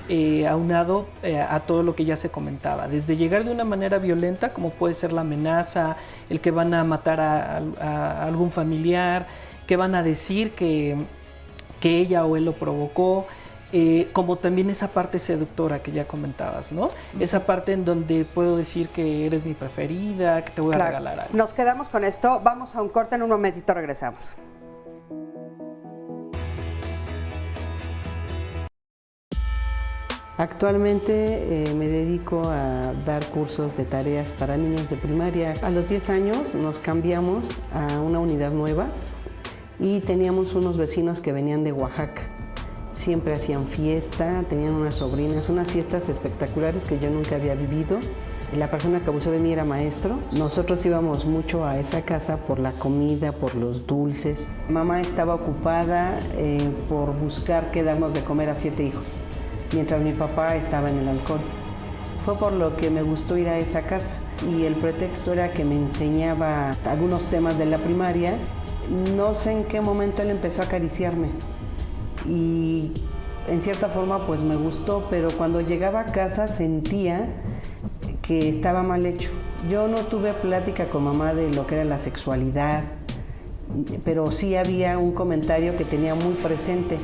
aunado a todo lo que ya se comentaba, desde llegar de una manera violenta, como puede ser la amenaza, el que van a matar a algún familiar, que van a decir que ella o él lo provocó, como también esa parte seductora que ya comentabas, ¿no? Esa parte en donde puedo decir que eres mi preferida, que te voy a regalar algo. Nos quedamos con esto, vamos a un corte, en un momentito regresamos. Actualmente me dedico a dar cursos de tareas para niños de primaria. A los 10 años nos cambiamos a una unidad nueva y teníamos unos vecinos que venían de Oaxaca. Siempre hacían fiesta, tenían unas sobrinas, unas fiestas espectaculares que yo nunca había vivido. La persona que abusó de mí era maestro. Nosotros íbamos mucho a esa casa por la comida, por los dulces. Mamá estaba ocupada por buscar qué darnos de comer a 7 hijos, mientras mi papá estaba en el alcohol. Fue por lo que me gustó ir a esa casa y el pretexto era que me enseñaba algunos temas de la primaria. No sé en qué momento él empezó a acariciarme y en cierta forma pues me gustó, pero cuando llegaba a casa sentía que estaba mal hecho. Yo no tuve plática con mamá de lo que era la sexualidad, pero sí había un comentario que tenía muy presente,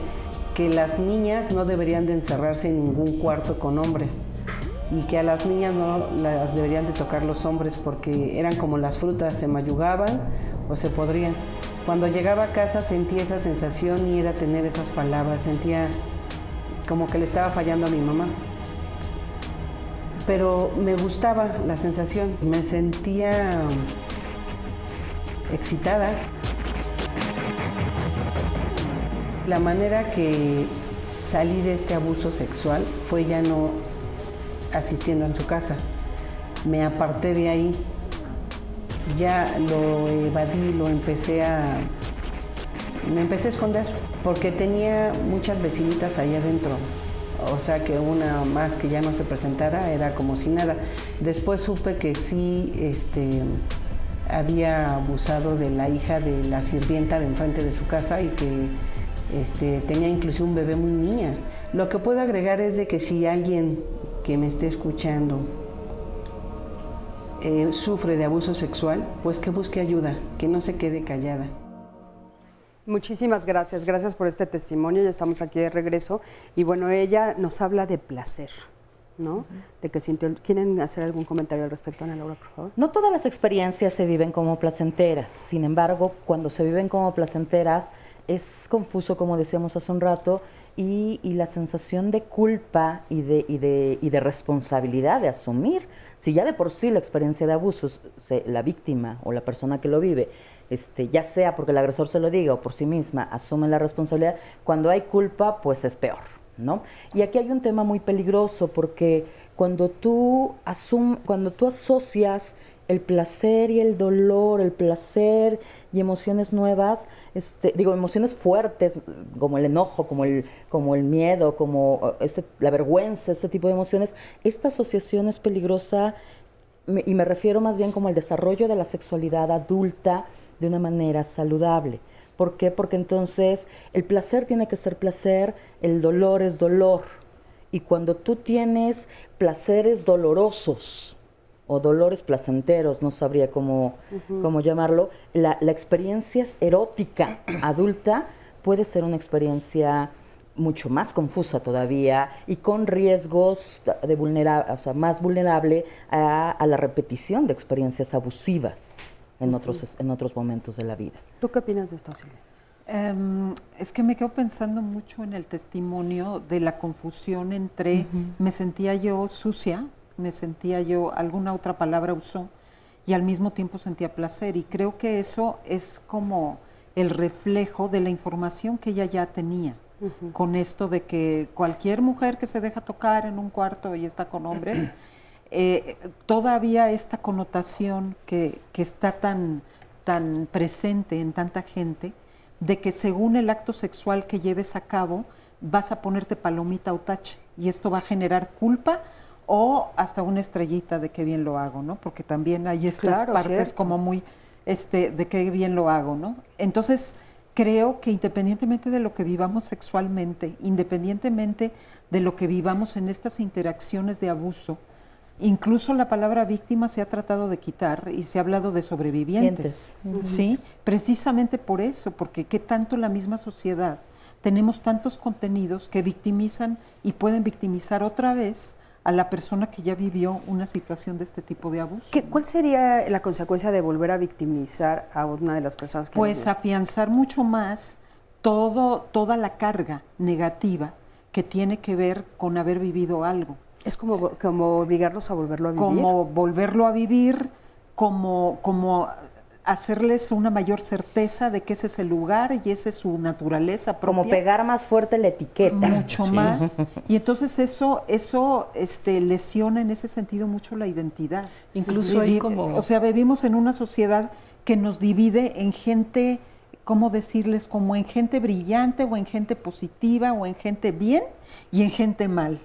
que las niñas no deberían de encerrarse en ningún cuarto con hombres y que a las niñas no las deberían de tocar los hombres porque eran como las frutas, se mayugaban o se podrían. Cuando llegaba a casa sentía esa sensación y era tener esas palabras, sentía como que le estaba fallando a mi mamá. Pero me gustaba la sensación, me sentía excitada. La manera que salí de este abuso sexual fue ya no asistiendo en su casa. Me aparté de ahí, ya lo evadí, me empecé a esconder, porque tenía muchas vecinitas allá adentro. O sea que una más que ya no se presentara era como si nada. Después supe que sí había abusado de la hija de la sirvienta de enfrente de su casa y que tenía inclusive un bebé muy niña. Lo que puedo agregar es de que si alguien que me esté escuchando sufre de abuso sexual, pues que busque ayuda, que no se quede callada. Muchísimas gracias, gracias por este testimonio, ya estamos aquí de regreso. Y bueno, ella nos habla de placer, ¿no? De que sintió. ¿Quieren hacer algún comentario al respecto, Ana Laura, por favor? No todas las experiencias se viven como placenteras, sin embargo, cuando se viven como placenteras, es confuso, como decíamos hace un rato, y la sensación de culpa y de responsabilidad, de asumir. Si ya de por sí la experiencia de abusos, la víctima o la persona que lo vive, ya sea porque el agresor se lo diga o por sí misma, asume la responsabilidad, cuando hay culpa, pues es peor, ¿no? Y aquí hay un tema muy peligroso, porque cuando tú asocias el placer y el dolor, el placer y emociones nuevas, emociones fuertes, como el enojo, como el miedo, como la vergüenza, este tipo de emociones, esta asociación es peligrosa, y me refiero más bien como al desarrollo de la sexualidad adulta de una manera saludable. ¿Por qué? Porque entonces el placer tiene que ser placer, el dolor es dolor, y cuando tú tienes placeres dolorosos, o dolores placenteros, no sabría cómo llamarlo, la experiencia erótica adulta puede ser una experiencia mucho más confusa todavía y con riesgos de más vulnerable a la repetición de experiencias abusivas en otros momentos de la vida. ¿Tú qué opinas de esto, Silvia? Es que me quedo pensando mucho en el testimonio de la confusión entre me sentía yo sucia, me sentía yo, alguna otra palabra usó, y al mismo tiempo sentía placer. Y creo que eso es como el reflejo de la información que ella ya tenía, con esto de que cualquier mujer que se deja tocar en un cuarto y está con hombres, todavía esta connotación que está tan presente en tanta gente, de que según el acto sexual que lleves a cabo, vas a ponerte palomita o tache, y esto va a generar culpa o hasta una estrellita de qué bien lo hago, ¿no? Porque también hay estas partes como muy, de qué bien lo hago, ¿no? Entonces, creo que independientemente de lo que vivamos sexualmente, independientemente de lo que vivamos en estas interacciones de abuso, incluso la palabra víctima se ha tratado de quitar y se ha hablado de sobrevivientes, ¿sí? Precisamente por eso, porque qué tanto la misma sociedad tenemos tantos contenidos que victimizan y pueden victimizar otra vez a la persona que ya vivió una situación de este tipo de abuso. ¿Cuál sería la consecuencia de volver a victimizar a una de las personas que pues afianzar mucho más toda la carga negativa que tiene que ver con haber vivido algo. Es como obligarlos a volverlo a vivir. Como volverlo a vivir, como hacerles una mayor certeza de que ese es el lugar y esa es su naturaleza propia. Como pegar más fuerte la etiqueta. Mucho más. Y entonces eso lesiona en ese sentido mucho la identidad. Incluso hay como... O sea, vivimos en una sociedad que nos divide en gente, ¿cómo decirles? Como en gente brillante o en gente positiva o en gente bien y en gente mal.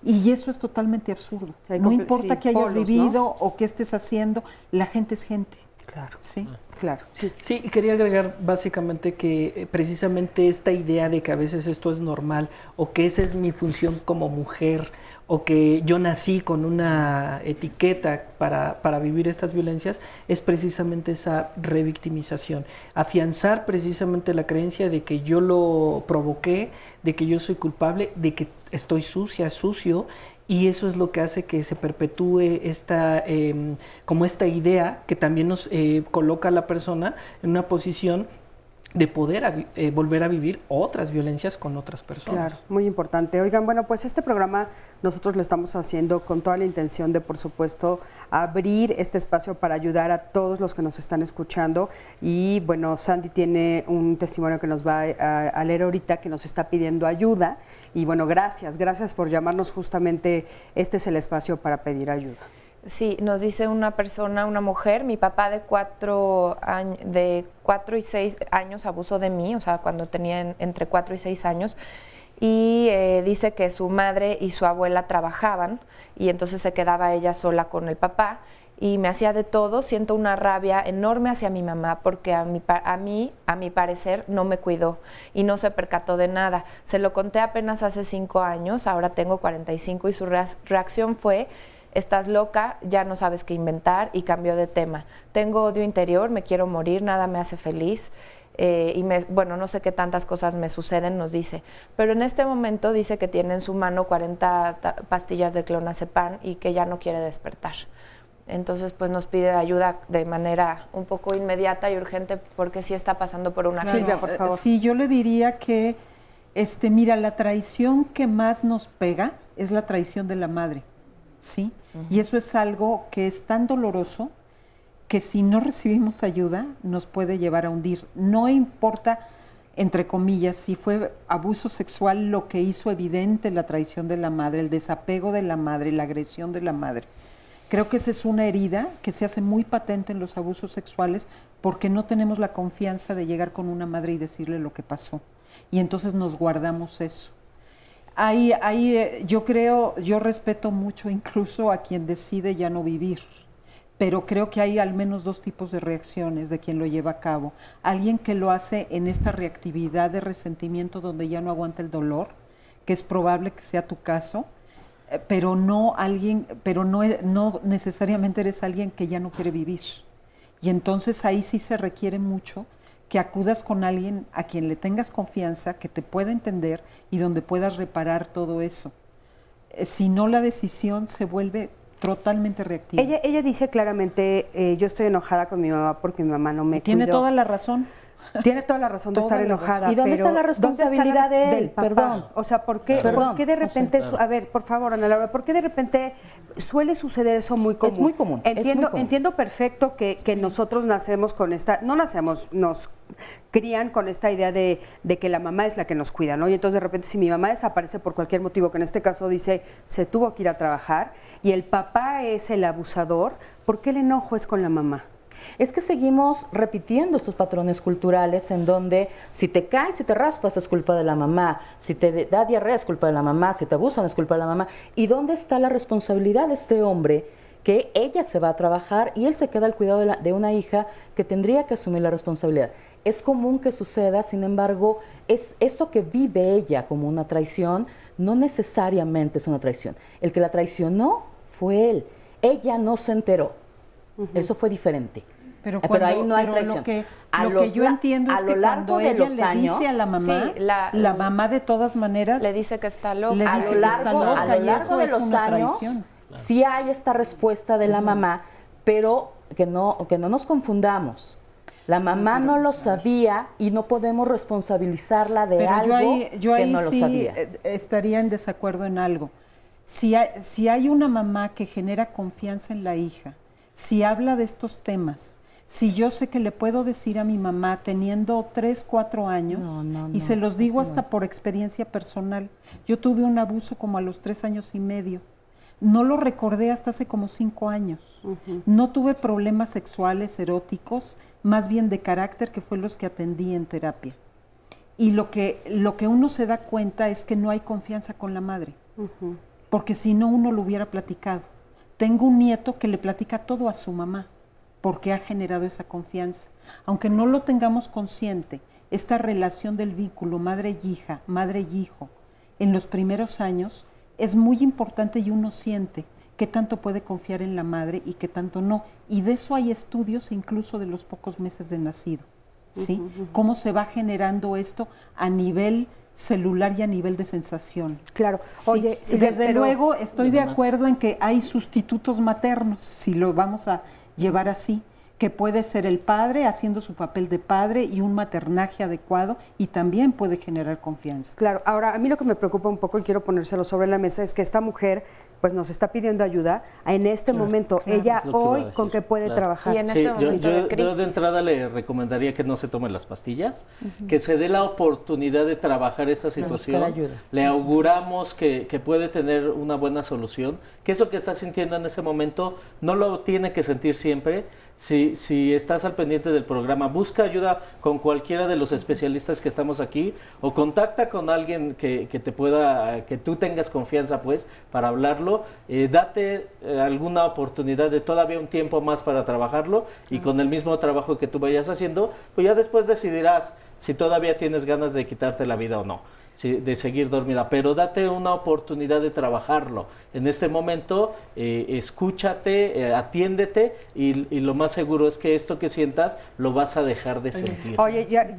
Y eso es totalmente absurdo. No importa qué hayas vivido, ¿no? O qué estés haciendo, la gente es gente. Claro, sí, claro. Sí. Sí, y quería agregar básicamente que precisamente esta idea de que a veces esto es normal o que esa es mi función como mujer o que yo nací con una etiqueta para vivir estas violencias es precisamente esa revictimización, afianzar precisamente la creencia de que yo lo provoqué, de que yo soy culpable, de que estoy sucia, sucio. Y eso es lo que hace que se perpetúe esta idea que también nos coloca a la persona en una posición de poder volver a vivir otras violencias con otras personas. Claro, muy importante. Oigan, bueno, pues este programa nosotros lo estamos haciendo con toda la intención de, por supuesto, abrir este espacio para ayudar a todos los que nos están escuchando. Y bueno, Sandy tiene un testimonio que nos va a leer ahorita, que nos está pidiendo ayuda. Y bueno, gracias por llamarnos. Justamente este es el espacio para pedir ayuda. Sí, nos dice una persona, una mujer, mi papá de 4 y 6 años abusó de mí, o sea, cuando tenía entre 4 y 6 años, y dice que su madre y su abuela trabajaban y entonces se quedaba ella sola con el papá y me hacía de todo. Siento una rabia enorme hacia mi mamá porque a mi parecer no me cuidó y no se percató de nada. Se lo conté apenas hace 5 años, ahora tengo 45 y su reacción fue: estás loca, ya no sabes qué inventar, y cambió de tema. Tengo odio interior, me quiero morir, nada me hace feliz. No sé qué tantas cosas me suceden, nos dice. Pero en este momento dice que tiene en su mano 40 pastillas de clonazepam y que ya no quiere despertar. Entonces, pues nos pide ayuda de manera un poco inmediata y urgente porque sí está pasando por una crisis. Por favor. Sí, yo le diría que, mira, la traición que más nos pega es la traición de la madre. ¿Sí? Y eso es algo que es tan doloroso que si no recibimos ayuda nos puede llevar a hundir. No importa, entre comillas, si fue abuso sexual lo que hizo evidente la traición de la madre, el desapego de la madre, la agresión de la madre. Creo que esa es una herida que se hace muy patente en los abusos sexuales porque no tenemos la confianza de llegar con una madre y decirle lo que pasó. Y entonces nos guardamos eso. Yo respeto mucho incluso a quien decide ya no vivir, pero creo que hay al menos 2 tipos de reacciones de quien lo lleva a cabo. Alguien que lo hace en esta reactividad de resentimiento donde ya no aguanta el dolor, que es probable que sea tu caso, pero no necesariamente eres alguien que ya no quiere vivir. Y entonces ahí sí se requiere mucho que acudas con alguien a quien le tengas confianza, que te pueda entender y donde puedas reparar todo eso. Si no, la decisión se vuelve totalmente reactiva. Ella dice claramente, yo estoy enojada con mi mamá porque mi mamá no me cuidó. Tiene toda la razón. Tiene toda la razón de estar enojada. ¿Y dónde está la responsabilidad de él? Del papá? Perdón. O sea, ¿por qué de repente, a ver, por favor, Ana Laura, ¿por qué de repente suele suceder eso muy común? Es muy común. Entiendo perfecto que nosotros nacemos con nos crían con esta idea de que la mamá es la que nos cuida, ¿no? Y entonces de repente si mi mamá desaparece por cualquier motivo, que en este caso dice se tuvo que ir a trabajar, y el papá es el abusador, ¿por qué el enojo es con la mamá? Es que seguimos repitiendo estos patrones culturales en donde si te caes, si te raspas es culpa de la mamá, si te da diarrea es culpa de la mamá, si te abusan es culpa de la mamá. ¿Y dónde está la responsabilidad de este hombre que ella se va a trabajar y él se queda al cuidado de una hija que tendría que asumir la responsabilidad. Es común que suceda, sin embargo, es eso que vive ella como una traición, no necesariamente es una traición. El que la traicionó fue él. Ella no se enteró. Eso fue diferente. Pero ahí no hay traición. Lo que yo entiendo es que cuando ella le dice a la mamá, sí, la mamá de todas maneras le dice que está loca. le A dice lo que largo, está loca, a lo y largo eso de es los una años, traición. sí hay esta respuesta de la mamá, pero que no nos confundamos. La mamá no lo sabía y no podemos responsabilizarla de Pero algo yo ahí que no lo sí sabía. estaría en desacuerdo en algo. Si hay una mamá que genera confianza en la hija, si habla de estos temas, si yo sé que le puedo decir a mi mamá teniendo 3, 4 años, y se los digo hasta por experiencia personal, yo tuve un abuso como a los 3 años y medio, no lo recordé hasta hace como 5 años, no tuve problemas sexuales, eróticos, más bien de carácter, que fue los que atendí en terapia. Y lo que uno se da cuenta es que no hay confianza con la madre, porque si no uno lo hubiera platicado. Tengo un nieto que le platica todo a su mamá, porque ha generado esa confianza. Aunque no lo tengamos consciente, esta relación del vínculo madre y hija, madre y hijo, en los primeros años, es muy importante y uno siente qué tanto puede confiar en la madre y qué tanto no. Y de eso hay estudios incluso de los pocos meses de nacido, ¿sí? Cómo se va generando esto a nivel celular y a nivel de sensación. Claro. Sí. Oye, y desde luego estoy de acuerdo en que hay sustitutos maternos, si lo vamos a llevar así, que puede ser el padre haciendo su papel de padre y un maternaje adecuado, y también puede generar confianza. Claro, ahora a mí lo que me preocupa un poco y quiero ponérselo sobre la mesa es que esta mujer pues nos está pidiendo ayuda en este momento. Ella hoy con qué puede trabajar. Y en este momento de crisis. Yo de entrada le recomendaría que no se tome las pastillas, que se dé la oportunidad de trabajar esta situación. Le auguramos que puede tener una buena solución, que eso que está sintiendo en ese momento no lo tiene que sentir siempre. Si estás al pendiente del programa, busca ayuda con cualquiera de los especialistas que estamos aquí, o contacta con alguien que te pueda, que tú tengas confianza pues para hablarlo. Date alguna oportunidad de todavía un tiempo más para trabajarlo, y con el mismo trabajo que tú vayas haciendo, pues ya después decidirás si todavía tienes ganas de quitarte la vida o no, de seguir dormida, pero date una oportunidad de trabajarlo. En este momento, escúchate, atiéndete, y lo más seguro es que esto que sientas lo vas a dejar de sentir. Oye, ya,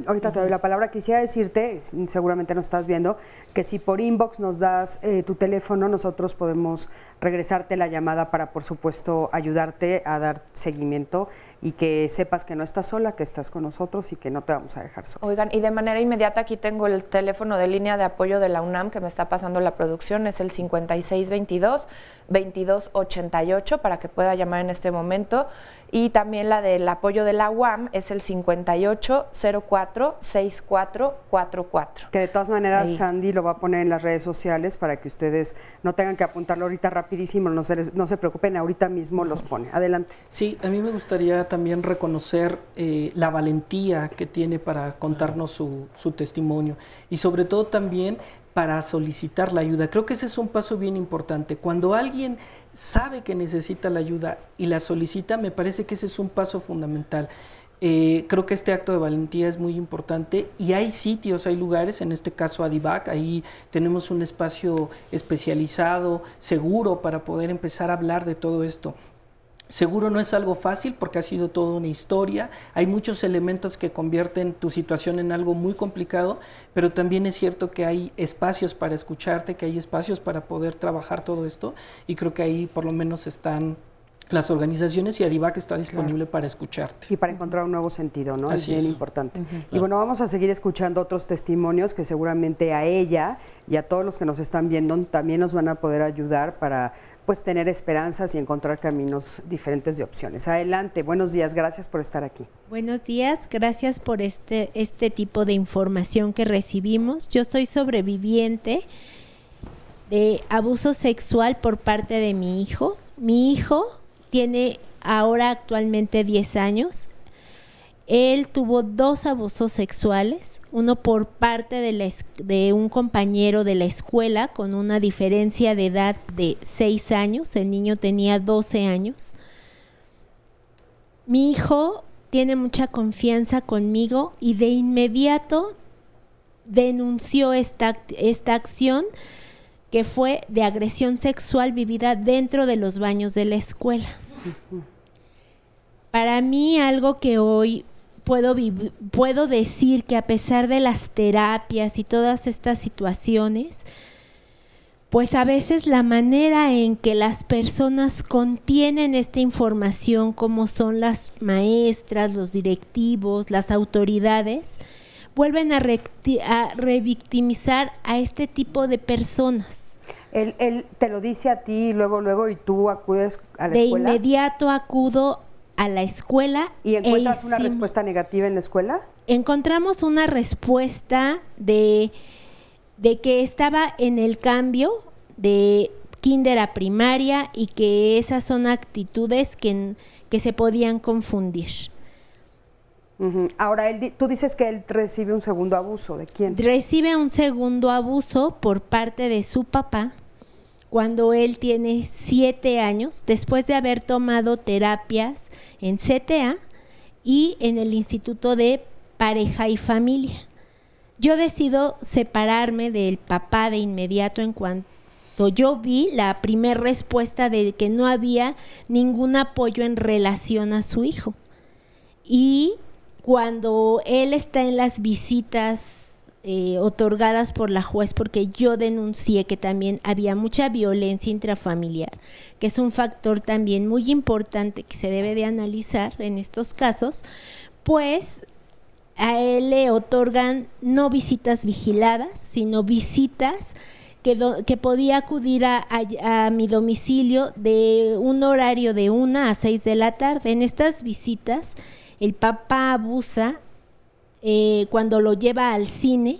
ahorita te doy la palabra. Quisiera decirte, seguramente nos estás viendo, que si por inbox nos das tu teléfono, nosotros podemos regresarte la llamada para, por supuesto, ayudarte a dar seguimiento, y que sepas que no estás sola, que estás con nosotros y que no te vamos a dejar sola. Oigan, y de manera inmediata aquí tengo el teléfono de línea de apoyo de la UNAM que me está pasando la producción, es el 5622-2288 para que pueda llamar en este momento, y también la del apoyo de la UAM es el 5804-6444. Que de todas maneras Ahí. Sandy lo va a poner en las redes sociales para que ustedes no tengan que apuntarlo ahorita rapidísimo, no se preocupen, ahorita mismo los pone. Adelante. Sí, a mí me gustaría también reconocer la valentía que tiene para contarnos su testimonio, y sobre todo también para solicitar la ayuda. Creo que ese es un paso bien importante. Cuando alguien sabe que necesita la ayuda y la solicita, me parece que ese es un paso fundamental. Creo que este acto de valentía es muy importante, y hay sitios, hay lugares, en este caso Adivac, ahí tenemos un espacio especializado, seguro, para poder empezar a hablar de todo esto. Seguro no es algo fácil porque ha sido toda una historia, hay muchos elementos que convierten tu situación en algo muy complicado, pero también es cierto que hay espacios para escucharte, que hay espacios para poder trabajar todo esto, y creo que ahí por lo menos están las organizaciones, y Adivac está disponible para escucharte. Y para encontrar un nuevo sentido, ¿no? Así es bien es. importante. Y bueno, vamos a seguir escuchando otros testimonios que seguramente a ella y a todos los que nos están viendo también nos van a poder ayudar para pues tener esperanzas y encontrar caminos diferentes de opciones. Adelante, buenos días, gracias por estar aquí. Buenos días, gracias por este tipo de información que recibimos. Yo soy sobreviviente de abuso sexual por parte de mi hijo. Mi hijo tiene ahora actualmente 10 años. él tuvo 2 abusos sexuales, uno por parte de un compañero de la escuela con una diferencia de edad de 6 años, el niño tenía 12 años. Mi hijo tiene mucha confianza conmigo y de inmediato denunció esta acción que fue de agresión sexual vivida dentro de los baños de la escuela. Para mí, algo que hoy puedo decir que a pesar de las terapias y todas estas situaciones, pues a veces la manera en que las personas contienen esta información, como son las maestras, los directivos, las autoridades, vuelven a revictimizar a este tipo de personas. Él te lo dice a ti y luego y tú acudes a la escuela. De inmediato acudo a la escuela. ¿Y encuentras una respuesta negativa en la escuela? Encontramos una respuesta de que estaba en el cambio de kinder a primaria y que esas son actitudes que se podían confundir. Ahora, tú dices que él recibe un segundo abuso. ¿De quién? Recibe un segundo abuso por parte de su papá cuando él tiene 7 años, después de haber tomado terapias en CTA y en el Instituto de Pareja y Familia. Yo decido separarme del papá de inmediato en cuanto yo vi la primera respuesta de que no había ningún apoyo en relación a su hijo. Y cuando él está en las visitas otorgadas por la juez, porque yo denuncié que también había mucha violencia intrafamiliar, que es un factor también muy importante que se debe de analizar en estos casos, pues a él le otorgan no visitas vigiladas, sino visitas que podía acudir a mi domicilio de un horario de 1 a 6 de la tarde. En estas visitas, el papá abusa cuando lo lleva al cine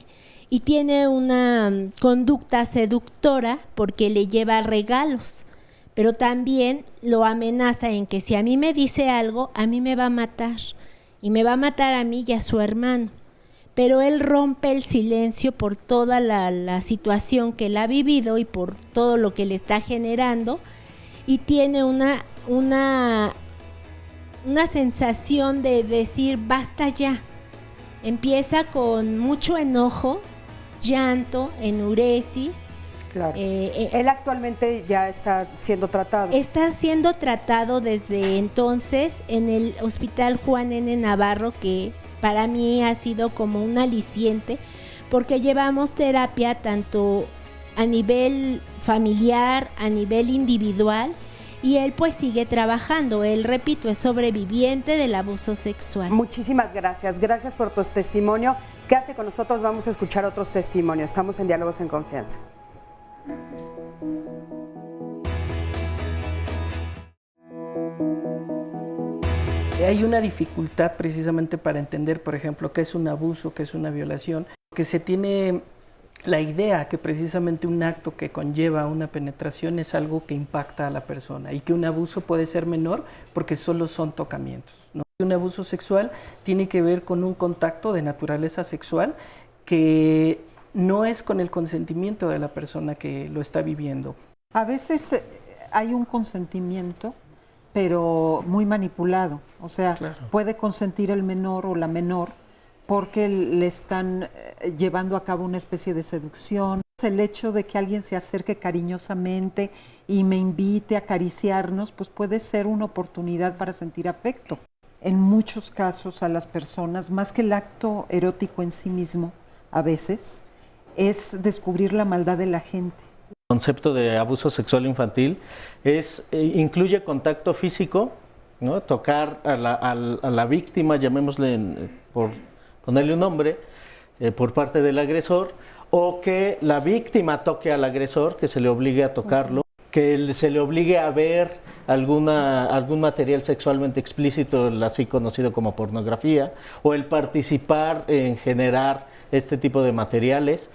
y tiene una conducta seductora porque le lleva regalos, pero también lo amenaza en que si a mí me dice algo, a mí me va a matar, y me va a matar a mí y a su hermano. Pero él rompe el silencio por toda la situación que él ha vivido y por todo lo que le está generando, y tiene una sensación de decir basta ya. Empieza con mucho enojo, llanto, enuresis. Claro. Él actualmente ya está siendo tratado. Está siendo tratado desde entonces en el Hospital Juan N. Navarro, que para mí ha sido como un aliciente, porque llevamos terapia tanto a nivel familiar, a nivel individual, y él pues sigue trabajando. Él, repito, es sobreviviente del abuso sexual. Muchísimas gracias. Gracias por tu testimonio. Quédate con nosotros, vamos a escuchar otros testimonios. Estamos en Diálogos en Confianza. Hay una dificultad precisamente para entender, por ejemplo, qué es un abuso, qué es una violación, que se tiene la idea que precisamente un acto que conlleva una penetración es algo que impacta a la persona y que un abuso puede ser menor porque solo son tocamientos, ¿no? Un abuso sexual tiene que ver con un contacto de naturaleza sexual que no es con el consentimiento de la persona que lo está viviendo. A veces hay un consentimiento, pero muy manipulado. O sea, claro, puede consentir el menor o la menor porque le están llevando a cabo una especie de seducción. El hecho de que alguien se acerque cariñosamente y me invite a acariciarnos, pues puede ser una oportunidad para sentir afecto. En muchos casos a las personas, más que el acto erótico en sí mismo, a veces, es descubrir la maldad de la gente. El concepto de abuso sexual infantil incluye contacto físico, ¿no? Tocar a la víctima, llamémosle por ponerle un nombre, por parte del agresor, o que la víctima toque al agresor, que se le obligue a tocarlo, que se le obligue a ver algún material sexualmente explícito, así conocido como pornografía, o el participar en generar este tipo de materiales.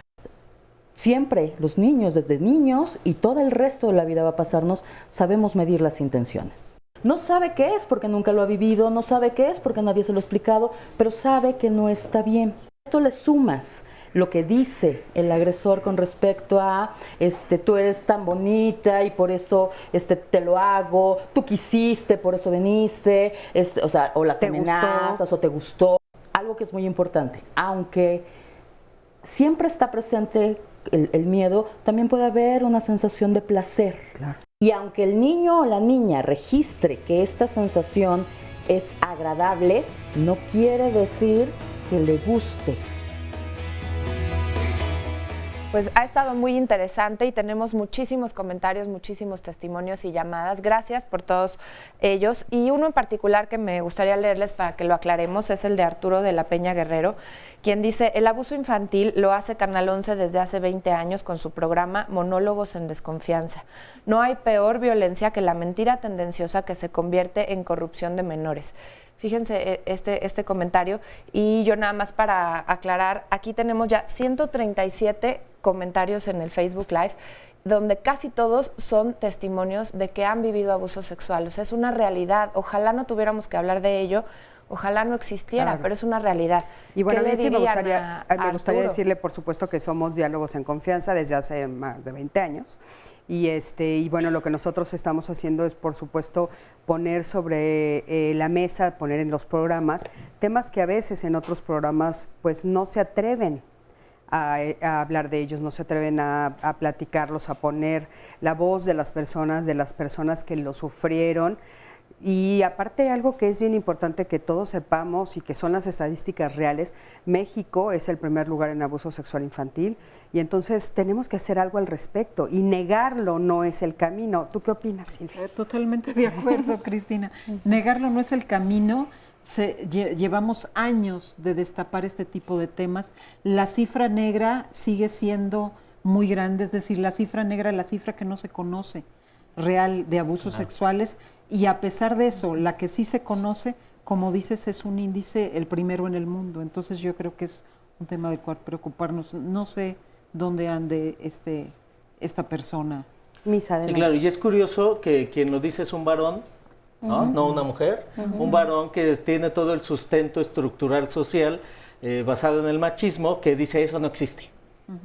Siempre los niños, desde niños y todo el resto de la vida va a pasarnos, sabemos medir las intenciones. No sabe qué es porque nunca lo ha vivido, no sabe qué es porque nadie se lo ha explicado, pero sabe que no está bien. Esto le sumas lo que dice el agresor con respecto a tú eres tan bonita y por eso te lo hago, tú quisiste, por eso viniste, o las amenazas o te gustó. Algo que es muy importante, aunque siempre está presente el miedo, también puede haber una sensación de placer. Claro. Y aunque el niño o la niña registre que esta sensación es agradable, no quiere decir que le guste. Pues ha estado muy interesante y tenemos muchísimos comentarios, muchísimos testimonios y llamadas. Gracias por todos ellos. Y uno en particular que me gustaría leerles para que lo aclaremos es el de Arturo de la Peña Guerrero, quien dice: el abuso infantil lo hace Canal 11 desde hace 20 años con su programa Monólogos en Desconfianza. No hay peor violencia que la mentira tendenciosa que se convierte en corrupción de menores. Fíjense este comentario, y yo nada más para aclarar, aquí tenemos ya 137 comentarios en el Facebook Live, donde casi todos son testimonios de que han vivido abuso sexual. O sea, es una realidad. Ojalá no tuviéramos que hablar de ello, ojalá no existiera, claro, pero es una realidad. Y bueno, a mí sí me gustaría Arturo? decirle, por supuesto, que somos Diálogos en Confianza desde hace más de 20 años. Y bueno, lo que nosotros estamos haciendo es, por supuesto, poner sobre la mesa, poner en los programas temas que a veces en otros programas pues no se atreven a hablar de ellos, no se atreven a platicarlos, a poner la voz de las personas que lo sufrieron. Y aparte, algo que es bien importante que todos sepamos y que son las estadísticas reales: México es el primer lugar en abuso sexual infantil, y entonces tenemos que hacer algo al respecto, y negarlo no es el camino. ¿Tú qué opinas, Silvia? Totalmente de acuerdo, Cristina. Negarlo no es el camino. Llevamos años de destapar este tipo de temas. La cifra negra sigue siendo muy grande, es decir, la cifra negra es la cifra que no se conoce real de abusos sexuales, y a pesar de eso, la que sí se conoce, como dices, es un índice el primero en el mundo. Entonces yo creo que es un tema del cual preocuparnos. No sé dónde ande esta persona. Misa, sí, claro, y es curioso que quien lo dice es un varón, ¿no? No una mujer, un varón que tiene todo el sustento estructural social basado en el machismo, que dice eso no existe.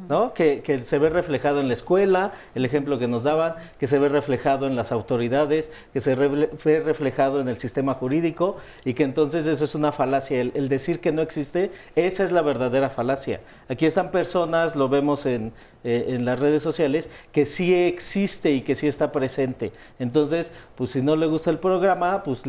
¿No? Que se ve reflejado en la escuela, el ejemplo que nos daban, que se ve reflejado en las autoridades, que se ve reflejado en el sistema jurídico, y que entonces eso es una falacia. El decir que no existe, esa es la verdadera falacia. Aquí están personas, lo vemos en las redes sociales, que sí existe y que sí está presente. Entonces, pues si no le gusta el programa, pues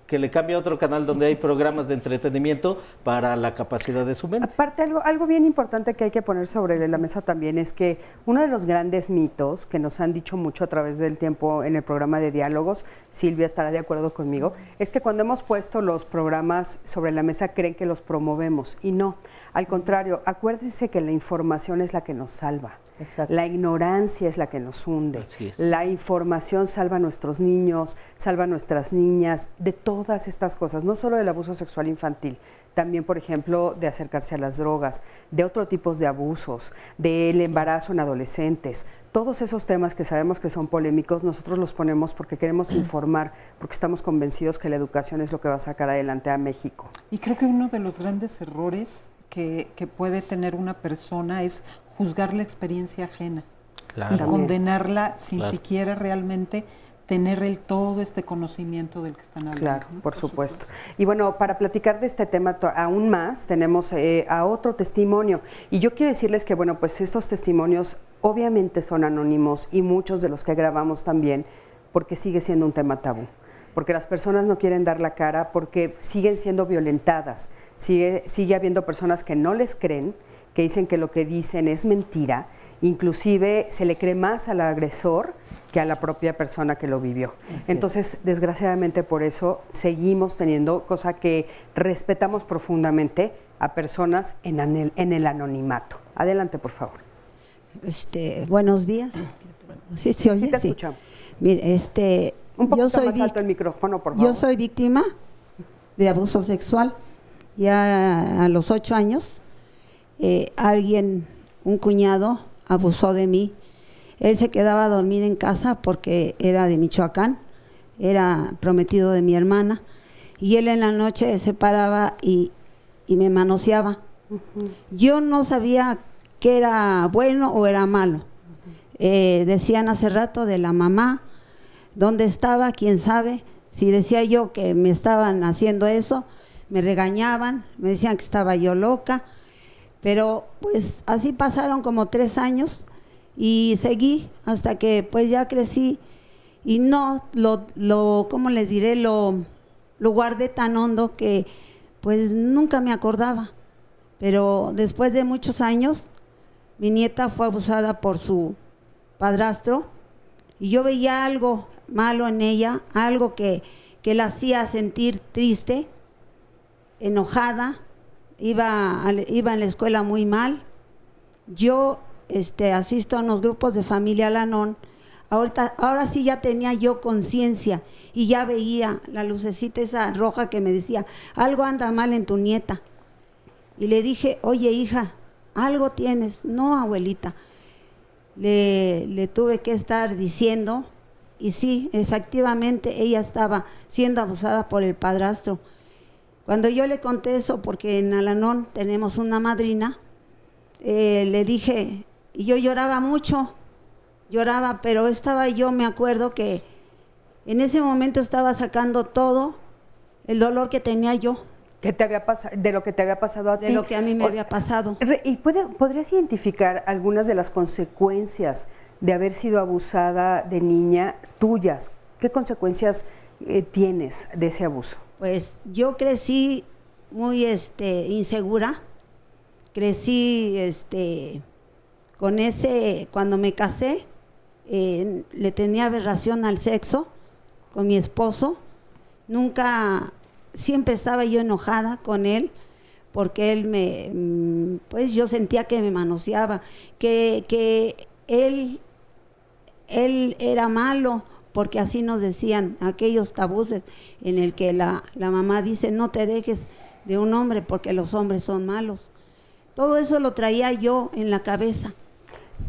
que le cambie a otro canal donde hay programas de entretenimiento para la capacidad de su mente. Aparte, algo bien importante que hay que poner sobre la mesa también es que uno de los grandes mitos que nos han dicho mucho a través del tiempo en el programa de diálogos, Silvia estará de acuerdo conmigo, es que cuando hemos puesto los programas sobre la mesa creen que los promovemos, y no. Al contrario, acuérdense que la información es la que nos salva. Exacto. La ignorancia es la que nos hunde. La información salva a nuestros niños, salva a nuestras niñas, de todas estas cosas, no solo del abuso sexual infantil, también, por ejemplo, de acercarse a las drogas, de otros tipos de abusos, del embarazo en adolescentes. Todos esos temas que sabemos que son polémicos, nosotros los ponemos porque queremos informar, porque estamos convencidos que la educación es lo que va a sacar adelante a México. Y creo que uno de los grandes errores que puede tener una persona es juzgar la experiencia ajena, y condenarla sin siquiera realmente tener todo este conocimiento del que están hablando. Claro, ¿no? por supuesto. Y bueno, para platicar de este tema aún más, tenemos a otro testimonio. Y yo quiero decirles que, bueno, pues estos testimonios obviamente son anónimos, y muchos de los que grabamos también, porque sigue siendo un tema tabú. Porque las personas no quieren dar la cara, porque siguen siendo violentadas. Sigue habiendo personas que no les creen, que dicen que lo que dicen es mentira. Inclusive se le cree más al agresor que a la propia persona que lo vivió. Entonces, desgraciadamente por eso seguimos teniendo, cosa que respetamos profundamente, a personas en el anonimato. Adelante, por favor. Buenos días. ¿Sí se oye? Sí, te escuchamos. Mire, un poquito más alto el micrófono, por favor. Yo soy víctima de abuso sexual. Ya a los 8 años, un cuñado, abusó de mí. Él se quedaba a dormir en casa porque era de Michoacán. era prometido de mi hermana, y él en la noche se paraba y me manoseaba. Yo no sabía qué era bueno o era malo. Decían hace rato de la mamá, ¿dónde estaba? ¿Quién sabe? Si decía yo que me estaban haciendo eso, me regañaban, me decían que estaba yo loca, pero pues así pasaron como 3 años y seguí hasta que pues ya crecí y no ¿cómo les diré? Lo guardé tan hondo que pues nunca me acordaba, pero después de muchos años mi nieta fue abusada por su padrastro y yo veía algo malo en ella, algo que la hacía sentir triste, enojada, iba en la escuela muy mal. Yo asisto a unos grupos de familia Al-Anon. Ahora sí ya tenía yo conciencia y ya veía la lucecita esa roja que me decía, algo anda mal en tu nieta. Y le dije, oye hija, algo tienes. No, abuelita. Le tuve que estar diciendo, y sí, efectivamente ella estaba siendo abusada por el padrastro. Cuando yo le conté eso, porque en Al-Anon tenemos una madrina, le dije, y yo lloraba mucho, pero me acuerdo que en ese momento estaba sacando todo el dolor que tenía yo. De lo que te había pasado a ti. De lo que a mí me había pasado. ¿Y podrías identificar algunas de las consecuencias de haber sido abusada de niña tuyas? ¿Qué consecuencias tienes de ese abuso? Pues yo crecí muy insegura, crecí con cuando me casé, le tenía aberración al sexo con mi esposo, siempre estaba yo enojada con él, porque él pues yo sentía que me manoseaba, que él era malo, porque así nos decían aquellos tabúes en el que la mamá dice, no te dejes de un hombre porque los hombres son malos. Todo eso lo traía yo en la cabeza.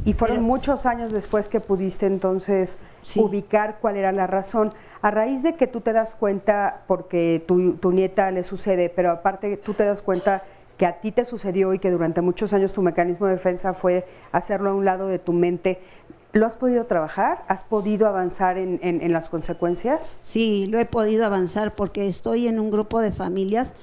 Y fueron muchos años después que pudiste entonces ubicar cuál era la razón. A raíz de que tú te das cuenta, porque tu nieta le sucede, pero aparte tú te das cuenta que a ti te sucedió y que durante muchos años tu mecanismo de defensa fue hacerlo a un lado de tu mente, ¿lo has podido trabajar? ¿Has podido avanzar en las consecuencias? Sí, lo he podido avanzar porque estoy en un grupo de familias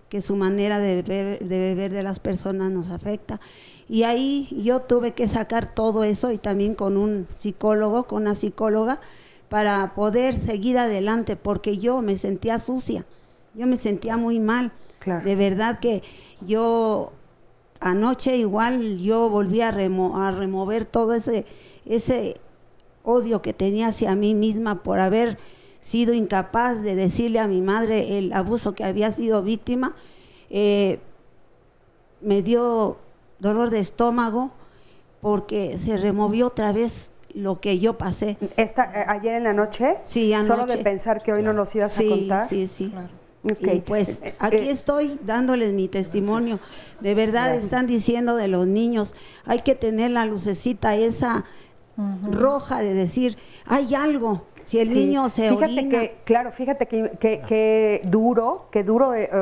que su manera de beber de las personas nos afecta. Y ahí yo tuve que sacar todo eso y también con un psicólogo, con una psicóloga, para poder seguir adelante, porque yo me sentía sucia, yo me sentía muy mal. Claro. De verdad que yo anoche igual yo volví a remover todo ese odio que tenía hacia mí misma por haber sido incapaz de decirle a mi madre el abuso que había sido víctima. Me dio dolor de estómago porque se removió otra vez lo que yo pasé. ¿Ayer en la noche? Sí, anoche. Solo de pensar que hoy no los ibas a contar. Sí. Claro. Okay. Y pues aquí estoy dándoles mi testimonio. De verdad están diciendo de los niños, hay que tener la lucecita esa roja de decir, hay algo. Si el niño se orina. Fíjate que duro,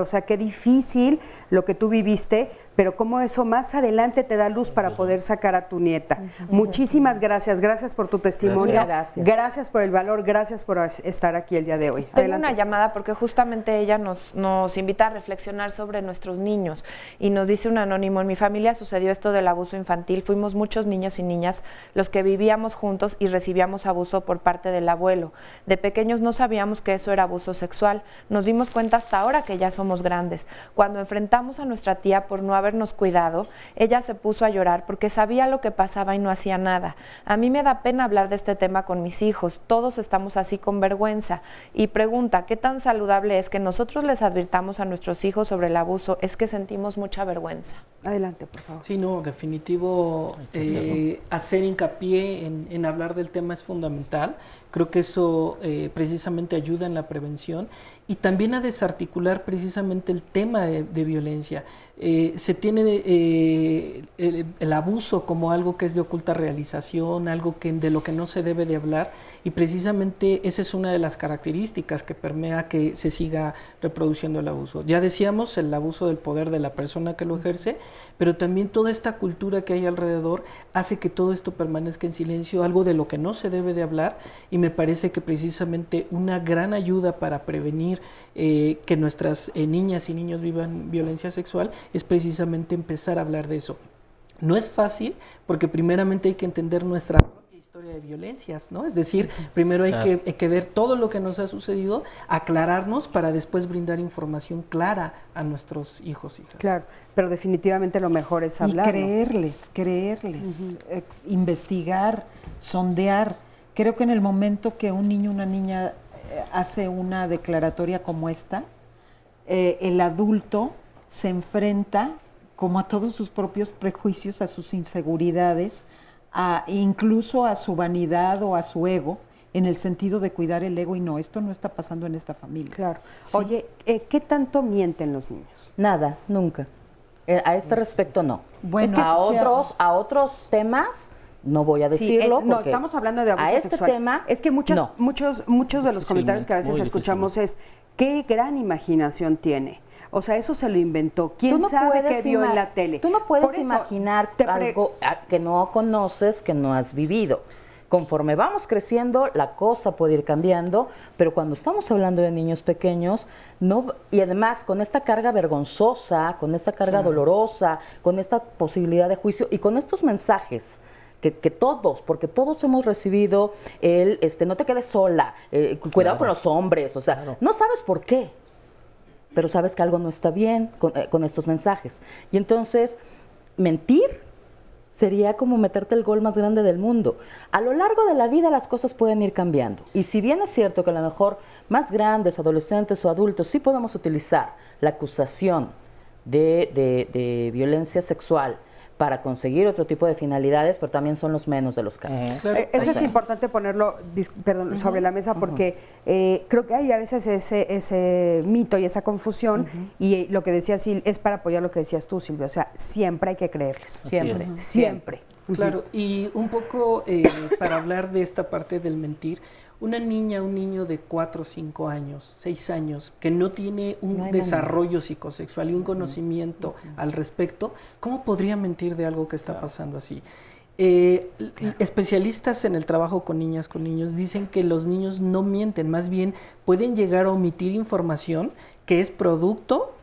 o sea, qué difícil lo que tú viviste, pero cómo eso más adelante te da luz para poder sacar a tu nieta. Muchísimas gracias por tu testimonio, gracias por el valor, gracias por estar aquí el día de hoy. Tengo una llamada porque justamente ella nos invita a reflexionar sobre nuestros niños y nos dice un anónimo, en mi familia sucedió esto del abuso infantil, fuimos muchos niños y niñas los que vivíamos juntos y recibíamos abuso por parte del abuelo. De pequeños no sabíamos que eso era abuso sexual, nos dimos cuenta hasta ahora que ya somos grandes. Cuando enfrentamos a nuestra tía por no habernos cuidado, ella se puso a llorar porque sabía lo que pasaba y no hacía nada. A mí me da pena hablar de este tema con mis hijos, todos estamos así con vergüenza. Y pregunta, ¿qué tan saludable es que nosotros les advirtamos a nuestros hijos sobre el abuso? Es que sentimos mucha vergüenza. Adelante, por favor. Sí, no, definitivo, hacer hincapié en hablar del tema es fundamental. Creo que eso precisamente ayuda en la prevención y también a desarticular precisamente el tema de violencia. Se tiene el abuso como algo que es de oculta realización, algo de lo que no se debe de hablar, y precisamente esa es una de las características que permea que se siga reproduciendo el abuso. Ya decíamos, el abuso del poder de la persona que lo ejerce, pero también toda esta cultura que hay alrededor hace que todo esto permanezca en silencio, algo de lo que no se debe de hablar, y me parece que precisamente una gran ayuda para prevenir que nuestras niñas y niños vivan violencia sexual es precisamente empezar a hablar de eso. No es fácil porque primeramente hay que entender nuestra propia historia de violencias, ¿no? Es decir, primero hay que ver todo lo que nos ha sucedido, aclararnos para después brindar información clara a nuestros hijos, hijas. Claro, pero definitivamente lo mejor es hablar. Y creerles, investigar, sondear. Creo que en el momento que un niño o una niña hace una declaratoria como esta, el adulto se enfrenta como a todos sus propios prejuicios, a sus inseguridades, incluso a su vanidad o a su ego, en el sentido de cuidar el ego, y no, esto no está pasando en esta familia. Claro. Sí. Oye, ¿qué tanto mienten los niños? Nada, nunca. A este respecto no. Bueno, es que a otros temas no voy a decirlo. No, estamos hablando de abuso a este sexual. tema, es que muchos de los comentarios que a veces escuchamos es, qué gran imaginación tiene. O sea, eso se lo inventó. ¿Quién sabe qué vio en la tele? Tú no puedes imaginar algo que no conoces, que no has vivido. Conforme vamos creciendo, la cosa puede ir cambiando, pero cuando estamos hablando de niños pequeños, no, y además con esta carga vergonzosa, con esta carga dolorosa, con esta posibilidad de juicio y con estos mensajes que todos, porque todos hemos recibido no te quedes sola, cuidado con los hombres, o sea, no sabes por qué, pero sabes que algo no está bien con estos mensajes. Y entonces, mentir sería como meterte el gol más grande del mundo. A lo largo de la vida las cosas pueden ir cambiando. Y si bien es cierto que a lo mejor más grandes, adolescentes o adultos, sí podemos utilizar la acusación de violencia sexual para conseguir otro tipo de finalidades, pero también son los menos de los casos. Claro. Eso es importante ponerlo sobre la mesa porque creo que hay a veces ese mito y esa confusión y lo que decía Sil es para apoyar lo que decías tú, Silvia, o sea, siempre hay que creerles, siempre. Claro, y un poco para hablar de esta parte del mentir, una niña, un niño de 4, 5 años, 6 años, que no tiene un desarrollo psicosexual y un conocimiento al respecto, ¿cómo podría mentir de algo que está pasando así? Especialistas en el trabajo con niñas, con niños, dicen que los niños no mienten, más bien pueden llegar a omitir información que es producto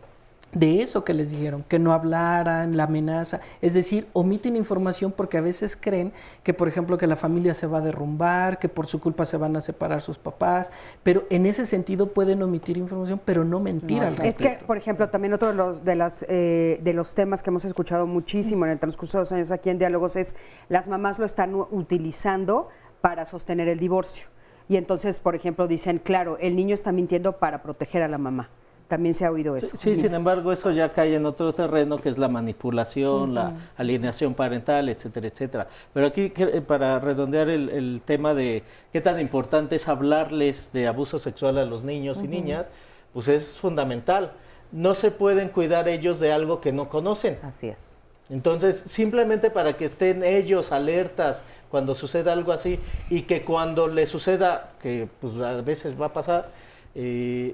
de eso que les dijeron, que no hablaran, la amenaza, es decir, omiten información porque a veces creen que, por ejemplo, que la familia se va a derrumbar, que por su culpa se van a separar sus papás, pero en ese sentido pueden omitir información, pero no mentir al respecto. Es que, por ejemplo, también otro de los temas que hemos escuchado muchísimo en el transcurso de los años aquí en Diálogos es las mamás lo están utilizando para sostener el divorcio. Y entonces, por ejemplo, dicen, claro, el niño está mintiendo para proteger a la mamá. También se ha oído eso. Sí, sin embargo, eso ya cae en otro terreno que es la manipulación, la alienación parental, etcétera, etcétera. Pero aquí, para redondear el tema de qué tan importante es hablarles de abuso sexual a los niños y niñas, pues es fundamental. No se pueden cuidar ellos de algo que no conocen. Así es. Entonces, simplemente para que estén ellos alertas cuando suceda algo así y que cuando les suceda, que pues a veces va a pasar,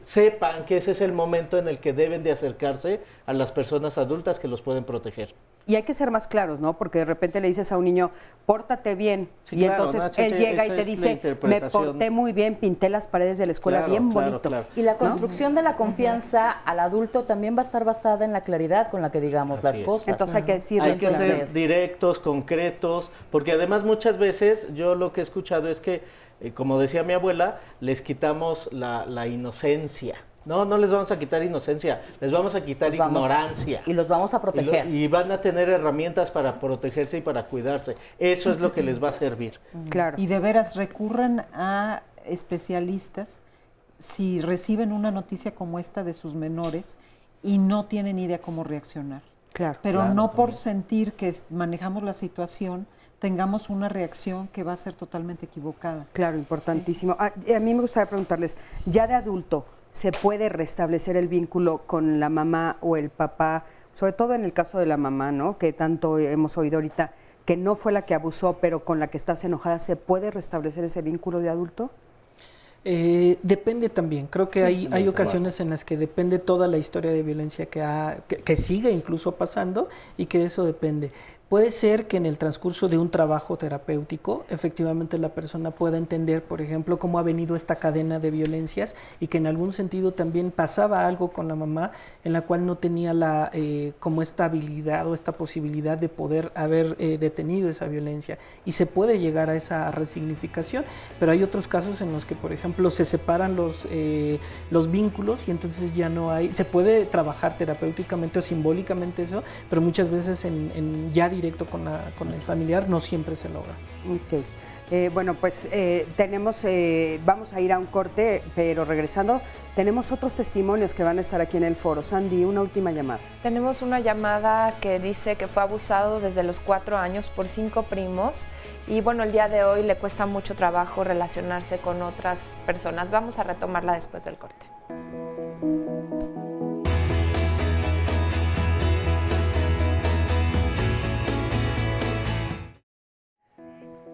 sepan que ese es el momento en el que deben de acercarse a las personas adultas que los pueden proteger. Y hay que ser más claros, ¿no? Porque de repente le dices a un niño, pórtate bien, y claro, entonces él llega y te dice, me porté muy bien, pinté las paredes de la escuela bien bonito. Claro. Y la construcción de la confianza al adulto también va a estar basada en la claridad con la que digamos las cosas. Entonces hay que decirles. Hay que ser directos, concretos, porque además muchas veces yo lo que he escuchado es que como decía mi abuela, les quitamos la inocencia. No les vamos a quitar inocencia, les vamos a quitar ignorancia. Y los vamos a proteger. Y van a tener herramientas para protegerse y para cuidarse. Eso es lo que les va a servir. Claro. Y de veras, recurran a especialistas si reciben una noticia como esta de sus menores y no tienen idea cómo reaccionar. Claro. Pero Claro, no por también. sentir que manejamos la situación, tengamos una reacción que va a ser totalmente equivocada. Claro, importantísimo. A mí me gustaría preguntarles, ya de adulto, ¿se puede restablecer el vínculo con la mamá o el papá? Sobre todo en el caso de la mamá, ¿no? Que tanto hemos oído ahorita, que no fue la que abusó, pero con la que estás enojada, ¿se puede restablecer ese vínculo de adulto? Depende también, creo que hay ocasiones en las que depende toda la historia de violencia que sigue incluso pasando y que eso depende. Puede ser que en el transcurso de un trabajo terapéutico efectivamente la persona pueda entender, por ejemplo, cómo ha venido esta cadena de violencias y que en algún sentido también pasaba algo con la mamá en la cual no tenía como esta habilidad o esta posibilidad de poder haber detenido esa violencia y se puede llegar a esa resignificación, pero hay otros casos en los que, por ejemplo, se separan los vínculos y entonces ya no hay, se puede trabajar terapéuticamente o simbólicamente eso, pero muchas veces ya directo con el familiar no siempre se logra. Ok. Bueno, pues vamos a ir a un corte, pero regresando, tenemos otros testimonios que van a estar aquí en el foro. Sandy, una última llamada. Tenemos una llamada que dice que fue abusado desde los 4 años por 5 primos y bueno, el día de hoy le cuesta mucho trabajo relacionarse con otras personas. Vamos a retomarla después del corte.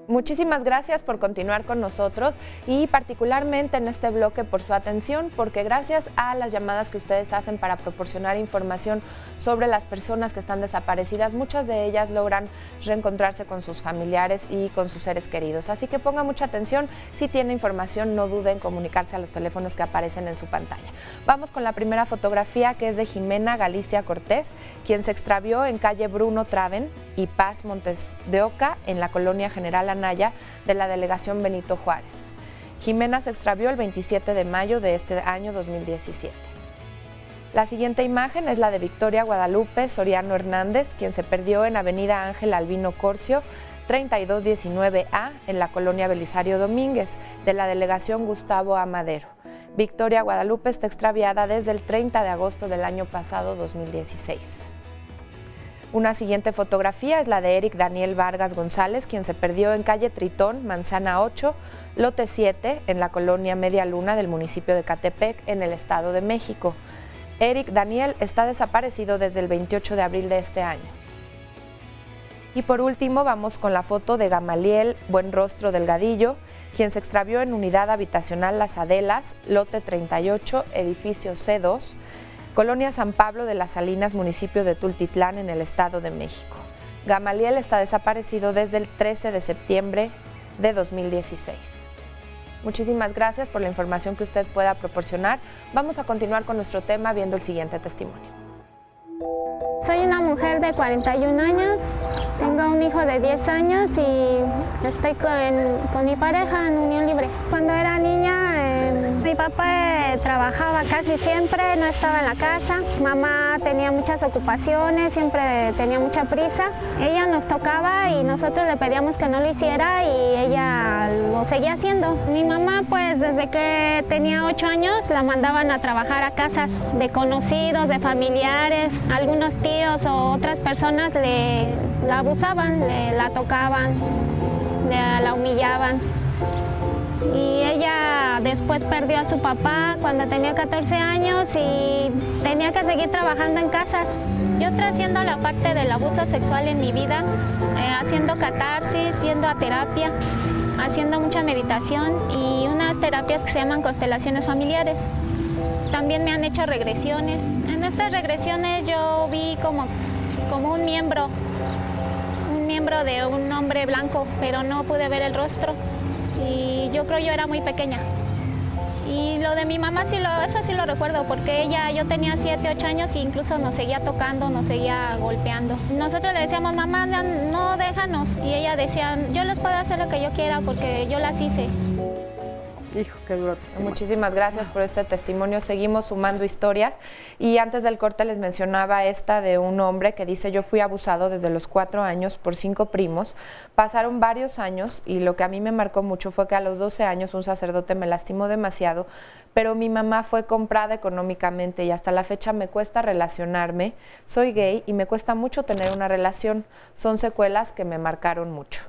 Muchísimas gracias por continuar con nosotros y particularmente en este bloque por su atención, porque gracias a las llamadas que ustedes hacen para proporcionar información sobre las personas que están desaparecidas, muchas de ellas logran reencontrarse con sus familiares y con sus seres queridos. Así que ponga mucha atención, si tiene información no dude en comunicarse a los teléfonos que aparecen en su pantalla. Vamos con la primera fotografía, que es de Jimena Galicia Cortés, quien se extravió en calle Bruno Traven y Paz Montes de Oca, en la colonia General Anaya de la delegación Benito Juárez. Jimena se extravió el 27 de mayo de este año 2017. La siguiente imagen es la de Victoria Guadalupe Soriano Hernández, quien se perdió en avenida Ángel Albino Corcio, 3219A, en la colonia Belisario Domínguez, de la delegación Gustavo A. Madero. Victoria Guadalupe está extraviada desde el 30 de agosto del año pasado, 2016. Una siguiente fotografía es la de Eric Daniel Vargas González, quien se perdió en calle Tritón, Manzana 8, lote 7, en la colonia Media Luna del municipio de Catepec, en el Estado de México. Eric Daniel está desaparecido desde el 28 de abril de este año. Y por último vamos con la foto de Gamaliel Buenrostro Delgadillo, quien se extravió en unidad habitacional Las Adelas, lote 38, edificio C2, Colonia San Pablo de las Salinas, municipio de Tultitlán, en el Estado de México. Gamaliel está desaparecido desde el 13 de septiembre de 2016. Muchísimas gracias por la información que usted pueda proporcionar. Vamos a continuar con nuestro tema viendo el siguiente testimonio. Soy una mujer de 41 años, tengo un hijo de 10 años y estoy con mi pareja en unión libre. Cuando era niña, mi papá trabajaba casi siempre, no estaba en la casa. Mamá tenía muchas ocupaciones, siempre tenía mucha prisa. Ella nos tocaba y nosotros le pedíamos que no lo hiciera y ella lo seguía haciendo. Mi mamá, pues desde que tenía 8 años, la mandaban a trabajar a casas de conocidos, de familiares. Algunos tíos o otras personas la abusaban, la tocaban, la humillaban. Y ella después perdió a su papá cuando tenía 14 años y tenía que seguir trabajando en casas. Yo trasciendo la parte del abuso sexual en mi vida, haciendo catarsis, yendo a terapia, haciendo mucha meditación y unas terapias que se llaman constelaciones familiares. También me han hecho regresiones. En estas regresiones yo vi como un miembro de un hombre blanco, pero no pude ver el rostro. Y yo creo yo era muy pequeña. Y lo de mi mamá eso sí lo recuerdo, porque yo tenía 7, 8 años e incluso nos seguía tocando, nos seguía golpeando. Nosotros le decíamos, mamá, no déjanos. Y ella decía, yo les puedo hacer lo que yo quiera porque yo las hice. Hijo, qué duro testimonio. Muchísimas gracias por este testimonio. Seguimos sumando historias. Y antes del corte les mencionaba esta de un hombre que dice: yo fui abusado desde los 4 años por 5 primos. Pasaron varios años y lo que a mí me marcó mucho fue que a los 12 años un sacerdote me lastimó demasiado, pero mi mamá fue comprada económicamente y hasta la fecha me cuesta relacionarme. Soy gay y me cuesta mucho tener una relación. Son secuelas que me marcaron mucho.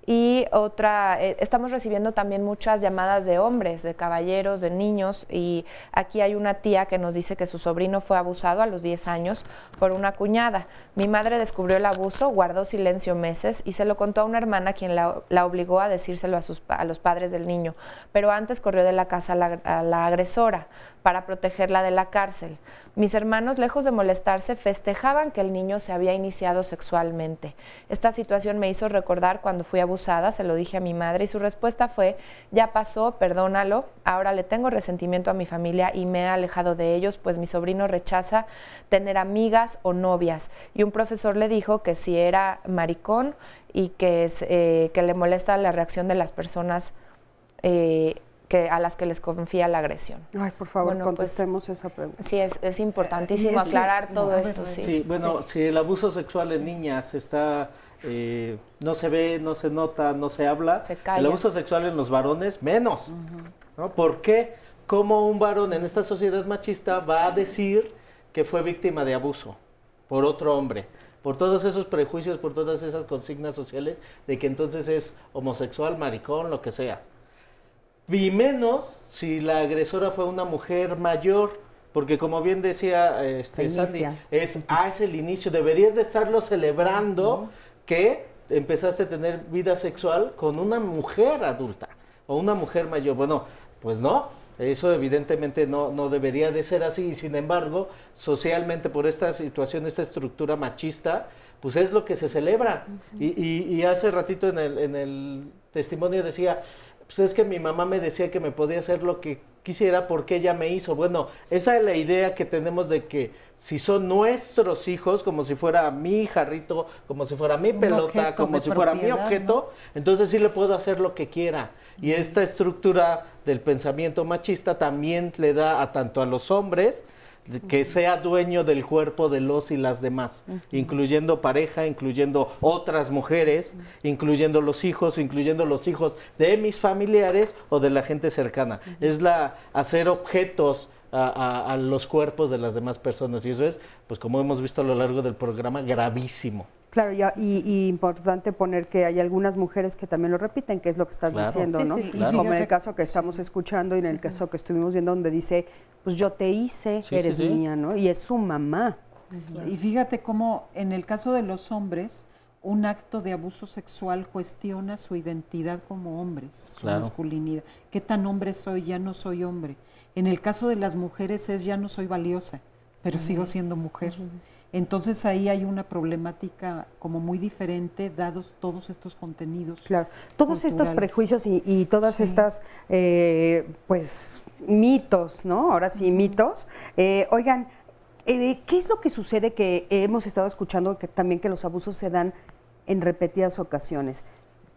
Y otra, estamos recibiendo también muchas llamadas de hombres, de caballeros, de niños, y aquí hay una tía que nos dice que su sobrino fue abusado a los 10 años por una cuñada. Mi madre descubrió el abuso, guardó silencio meses y se lo contó a una hermana quien la obligó a decírselo a los padres del niño, pero antes corrió de la casa a la agresora para protegerla de la cárcel. Mis hermanos, lejos de molestarse, festejaban que el niño se había iniciado sexualmente. Esta situación me hizo recordar cuando fui abusada, se lo dije a mi madre y su respuesta fue: ya pasó, perdónalo, ahora le tengo resentimiento a mi familia y me he alejado de ellos, pues mi sobrino rechaza tener amigas o novias. Y un profesor le dijo que si era maricón y que le molesta la reacción de las personas a las que les confía la agresión. Ay, por favor, bueno, contestemos esa pregunta. Sí, es importantísimo aclarar todo esto. Sí, bueno, si el abuso sexual en niñas está, no se ve, no se nota, no se habla, el abuso sexual en los varones, menos. ¿No? ¿Por qué? ¿Cómo un varón en esta sociedad machista va a decir que fue víctima de abuso por otro hombre? Por todos esos prejuicios, por todas esas consignas sociales de que entonces es homosexual, maricón, lo que sea. Y menos si la agresora fue una mujer mayor, porque como bien decía Sandy, es el inicio. Deberías de estarlo celebrando que empezaste a tener vida sexual con una mujer adulta o una mujer mayor. Bueno, pues no, eso evidentemente no debería de ser así, y sin embargo, socialmente por esta situación, esta estructura machista, pues es lo que se celebra. Y hace ratito en el testimonio decía: pues es que mi mamá me decía que me podía hacer lo que quisiera porque ella me hizo. Bueno, esa es la idea que tenemos de que si son nuestros hijos, como si fuera mi jarrito, como si fuera mi pelota, como si fuera mi objeto, ¿no? Entonces sí le puedo hacer lo que quiera. Y esta estructura del pensamiento machista también le da a tanto a los hombres que sea dueño del cuerpo de los y las demás, incluyendo pareja, incluyendo otras mujeres, incluyendo los hijos de mis familiares o de la gente cercana. Es hacer objetos a los cuerpos de las demás personas, y eso es, pues como hemos visto a lo largo del programa, gravísimo. Claro, y importante poner que hay algunas mujeres que también lo repiten, que es lo que estás diciendo, ¿no? Claro. Como en el caso que estamos escuchando y en el caso que estuvimos viendo, donde dice, pues yo te hice, eres mía, ¿no? Y es su mamá. Y fíjate cómo en el caso de los hombres, un acto de abuso sexual cuestiona su identidad como hombres, su masculinidad. ¿Qué tan hombre soy? Ya no soy hombre. En el caso de las mujeres es: ya no soy valiosa, pero sigo siendo mujer. Entonces ahí hay una problemática como muy diferente, dados todos estos contenidos. Claro, todos estos prejuicios y todas estas, pues, mitos, ¿no? Ahora sí, mitos. Oigan, ¿qué es lo que sucede que hemos estado escuchando que también que los abusos se dan en repetidas ocasiones?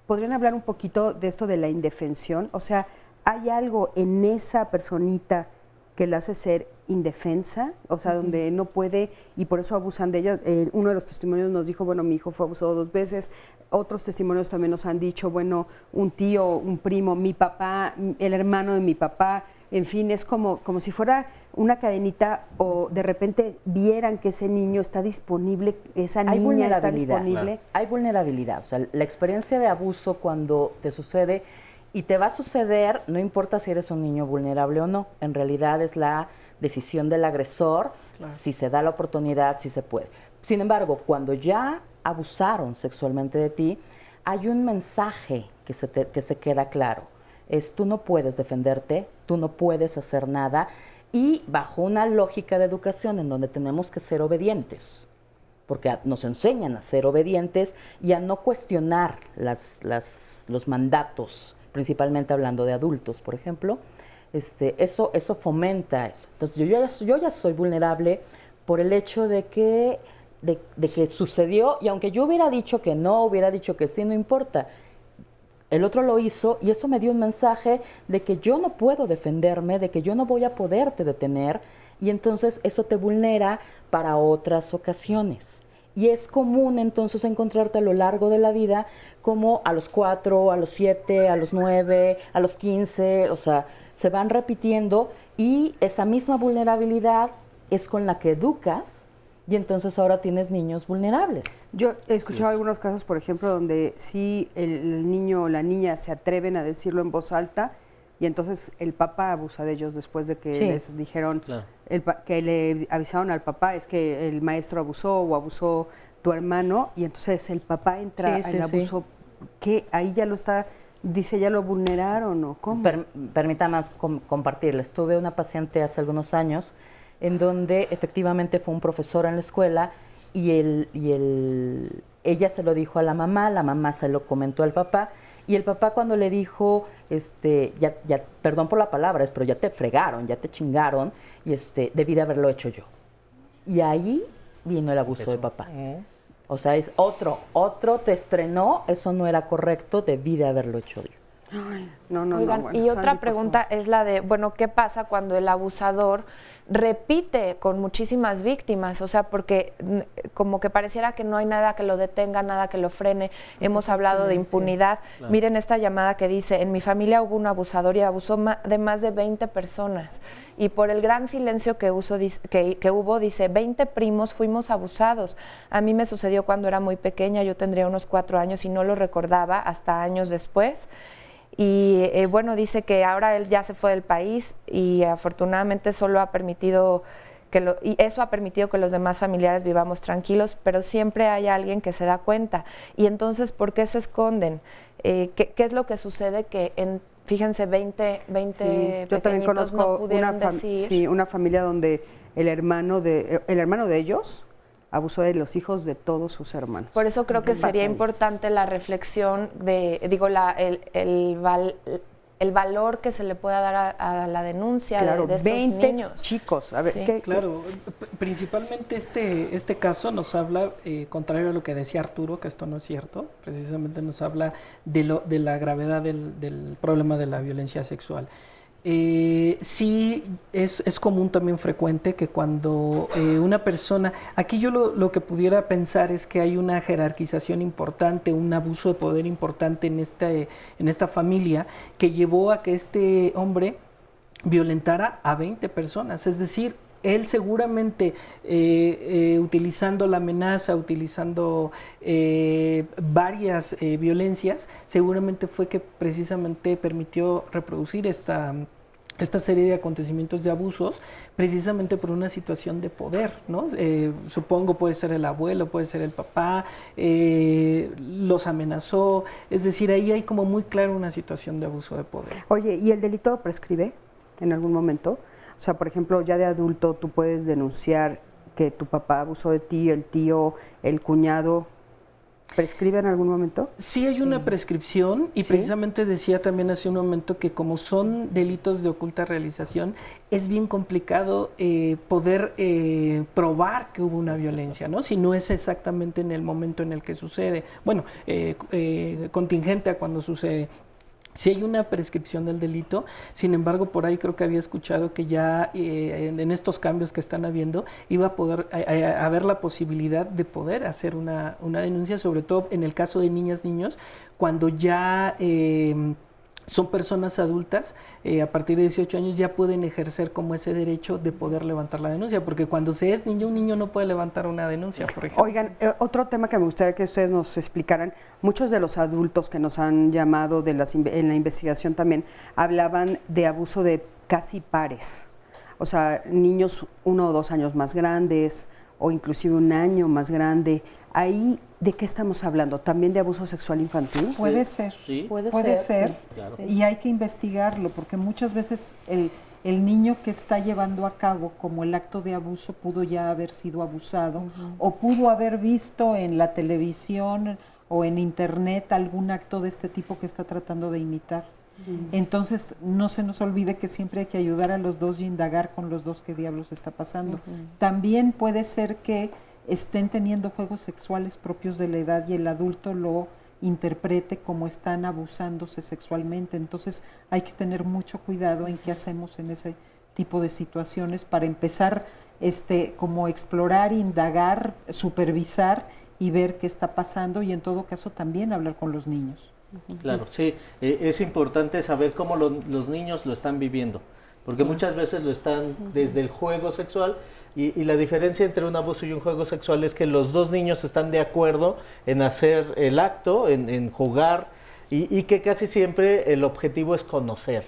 ¿Podrían hablar un poquito de esto de la indefensión? O sea, ¿hay algo en esa personita que la hace ser indefensa, o sea, donde no puede y por eso abusan de ella? Uno de los testimonios nos dijo, bueno, mi hijo fue abusado 2 veces, otros testimonios también nos han dicho, bueno, un tío, un primo, mi papá, el hermano de mi papá, en fin, es como si fuera una cadenita, o de repente vieran que ese niño está disponible, esa niña está disponible. Hay vulnerabilidad, o sea, la experiencia de abuso cuando te sucede, y te va a suceder, no importa si eres un niño vulnerable o no, en realidad es la decisión del agresor, si se da la oportunidad, si se puede. Sin embargo, cuando ya abusaron sexualmente de ti, hay un mensaje que se queda claro. Tú no puedes defenderte, tú no puedes hacer nada, y bajo una lógica de educación en donde tenemos que ser obedientes, porque nos enseñan a ser obedientes y a no cuestionar los mandatos, principalmente hablando de adultos, por ejemplo. Eso fomenta eso. Entonces yo ya soy vulnerable por el hecho de que sucedió, y aunque yo hubiera dicho que no, hubiera dicho que sí, no importa. El otro lo hizo y eso me dio un mensaje de que yo no puedo defenderme, de que yo no voy a poderte detener, y entonces eso te vulnera para otras ocasiones. Y es común entonces encontrarte a lo largo de la vida como a los 4, a los 7, a los 9, a los 15, o sea, se van repitiendo y esa misma vulnerabilidad es con la que educas y entonces ahora tienes niños vulnerables. Yo he escuchado algunos casos, por ejemplo, donde sí el niño o la niña se atreven a decirlo en voz alta y entonces el papá abusa de ellos después de que les dijeron, que le avisaron al papá, es que el maestro abusó o abusó tu hermano, y entonces el papá entra al abuso, que ahí ya lo está, dice, ya lo vulneraron, ¿o cómo? Permítame compartirles. Tuve una paciente hace algunos años en donde efectivamente fue un profesor en la escuela y ella se lo dijo a la mamá se lo comentó al papá, y el papá cuando le dijo, ya, perdón por la palabra, pero ya te fregaron, ya te chingaron, y debí de haberlo hecho yo. Y ahí vino el abuso de papá. O sea, es otro te estrenó, eso no era correcto, debí de haberlo hecho yo. Ay, no, Oigan, bueno, y otra Sandy, pregunta es la de, bueno, ¿qué pasa cuando el abusador repite con muchísimas víctimas? O sea, porque como que pareciera que no hay nada que lo detenga, nada que lo frene. Hemos hablado de impunidad. Claro. Miren esta llamada que dice, en mi familia hubo un abusador y abusó de más de 20 personas. Y por el gran silencio que hubo, dice, 20 primos fuimos abusados. A mí me sucedió cuando era muy pequeña, yo tendría unos 4 años y no lo recordaba hasta años después. Y bueno, dice que ahora él ya se fue del país y afortunadamente solo ha permitido y eso ha permitido que los demás familiares vivamos tranquilos, pero siempre hay alguien que se da cuenta. Y entonces, ¿por qué se esconden? ¿Qué es lo que sucede que fíjense, 20 yo también conozco no pudieron decir? Sí, una familia donde el hermano de ellos abusó de los hijos de todos sus hermanos. Por eso creo que sería importante la reflexión de, el valor que se le pueda dar a la denuncia de estos 20 niños. Chicos, a ver, ¿qué? Claro, principalmente este caso nos habla, contrario a lo que decía Arturo, que esto no es cierto, precisamente nos habla de la gravedad del problema de la violencia sexual. Sí, es común también frecuente que cuando una persona, aquí yo lo que pudiera pensar es que hay una jerarquización importante, un abuso de poder importante en esta familia que llevó a que este hombre violentara a 20 personas, es decir, él seguramente utilizando la amenaza, utilizando varias violencias, seguramente fue que precisamente permitió reproducir esta serie de acontecimientos de abusos, precisamente por una situación de poder, ¿no? Supongo puede ser el abuelo, puede ser el papá, los amenazó, es decir, ahí hay como muy claro una situación de abuso de poder. Oye, ¿y el delito prescribe en algún momento? O sea, por ejemplo, ya de adulto tú puedes denunciar que tu papá abusó de ti, el tío, el cuñado. ¿Prescribe en algún momento? Sí hay una prescripción y precisamente decía también hace un momento que como son delitos de oculta realización, es bien complicado poder probar que hubo una violencia, ¿no? Si no es exactamente en el momento en el que sucede. Bueno, contingente a cuando sucede. Sí hay una prescripción del delito, sin embargo, por ahí creo que había escuchado que ya en estos cambios que están habiendo, iba a poder haber la posibilidad de poder hacer una denuncia, sobre todo en el caso de niñas, niños, cuando ya son personas adultas, a partir de 18 años ya pueden ejercer como ese derecho de poder levantar la denuncia, porque cuando se es niño, un niño no puede levantar una denuncia, por ejemplo. Oigan, otro tema que me gustaría que ustedes nos explicaran, muchos de los adultos que nos han llamado en la investigación también hablaban de abuso de casi pares, o sea, niños 1 o 2 años más grandes o inclusive 1 año más grande. Ahí, ¿de qué estamos hablando? ¿También de abuso sexual infantil? Puede ser, sí. puede ser, sí, claro. Y hay que investigarlo, porque muchas veces el niño que está llevando a cabo como el acto de abuso pudo ya haber sido abusado, o pudo haber visto en la televisión o en internet algún acto de este tipo que está tratando de imitar. Entonces, no se nos olvide que siempre hay que ayudar a los dos y indagar con los dos qué diablos está pasando. También puede ser que estén teniendo juegos sexuales propios de la edad y el adulto lo interprete como están abusándose sexualmente. Entonces hay que tener mucho cuidado en qué hacemos en ese tipo de situaciones para empezar como explorar, indagar, supervisar y ver qué está pasando y en todo caso también hablar con los niños. Claro, sí, es importante saber cómo los niños lo están viviendo, porque muchas veces lo están desde el juego sexual y la diferencia entre un abuso y un juego sexual es que los dos niños están de acuerdo en hacer el acto, en jugar y que casi siempre el objetivo es conocer,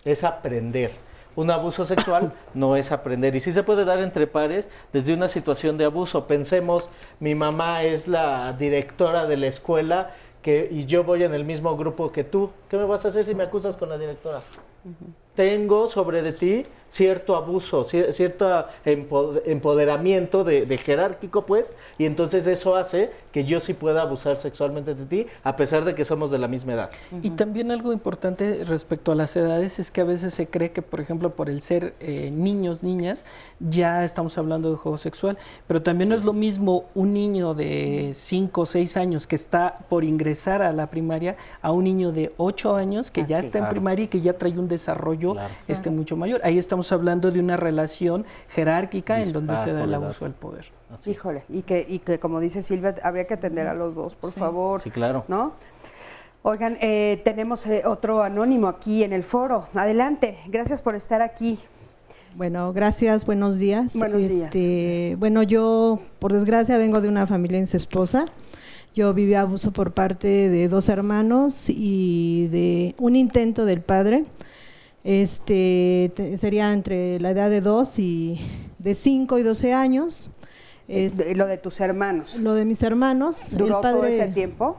es aprender. Un abuso sexual no es aprender y sí se puede dar entre pares desde una situación de abuso. Pensemos, mi mamá es la directora de la escuela y yo voy en el mismo grupo que tú. ¿Qué me vas a hacer si me acusas con la directora? Tengo sobre de ti cierto abuso, cierto empoderamiento de jerárquico, pues, y entonces eso hace que yo sí pueda abusar sexualmente de ti, a pesar de que somos de la misma edad. Y también algo importante respecto a las edades es que a veces se cree que, por ejemplo, por el ser niños, niñas, ya estamos hablando de juego sexual, pero también no es lo mismo un niño de 5 o 6 años que está por ingresar a la primaria a un niño de 8 años que ya está en primaria y que ya trae un desarrollo mucho mayor. Ahí estamos hablando de una relación jerárquica en donde se da el abuso del poder. Híjole, y que como dice Silvia, habría que atender a los dos, por favor. Sí, claro. ¿No? Oigan, tenemos otro anónimo aquí en el foro. Adelante, gracias por estar aquí. Bueno, gracias, buenos días. Buenos días. Bueno, yo por desgracia vengo de una familia incestuosa. Yo viví abuso por parte de 2 hermanos y de un intento del padre. Sería entre la edad de 2 y de 5 y 12 años. Lo de tus hermanos. Lo de mis hermanos. ¿Duró todo ese tiempo?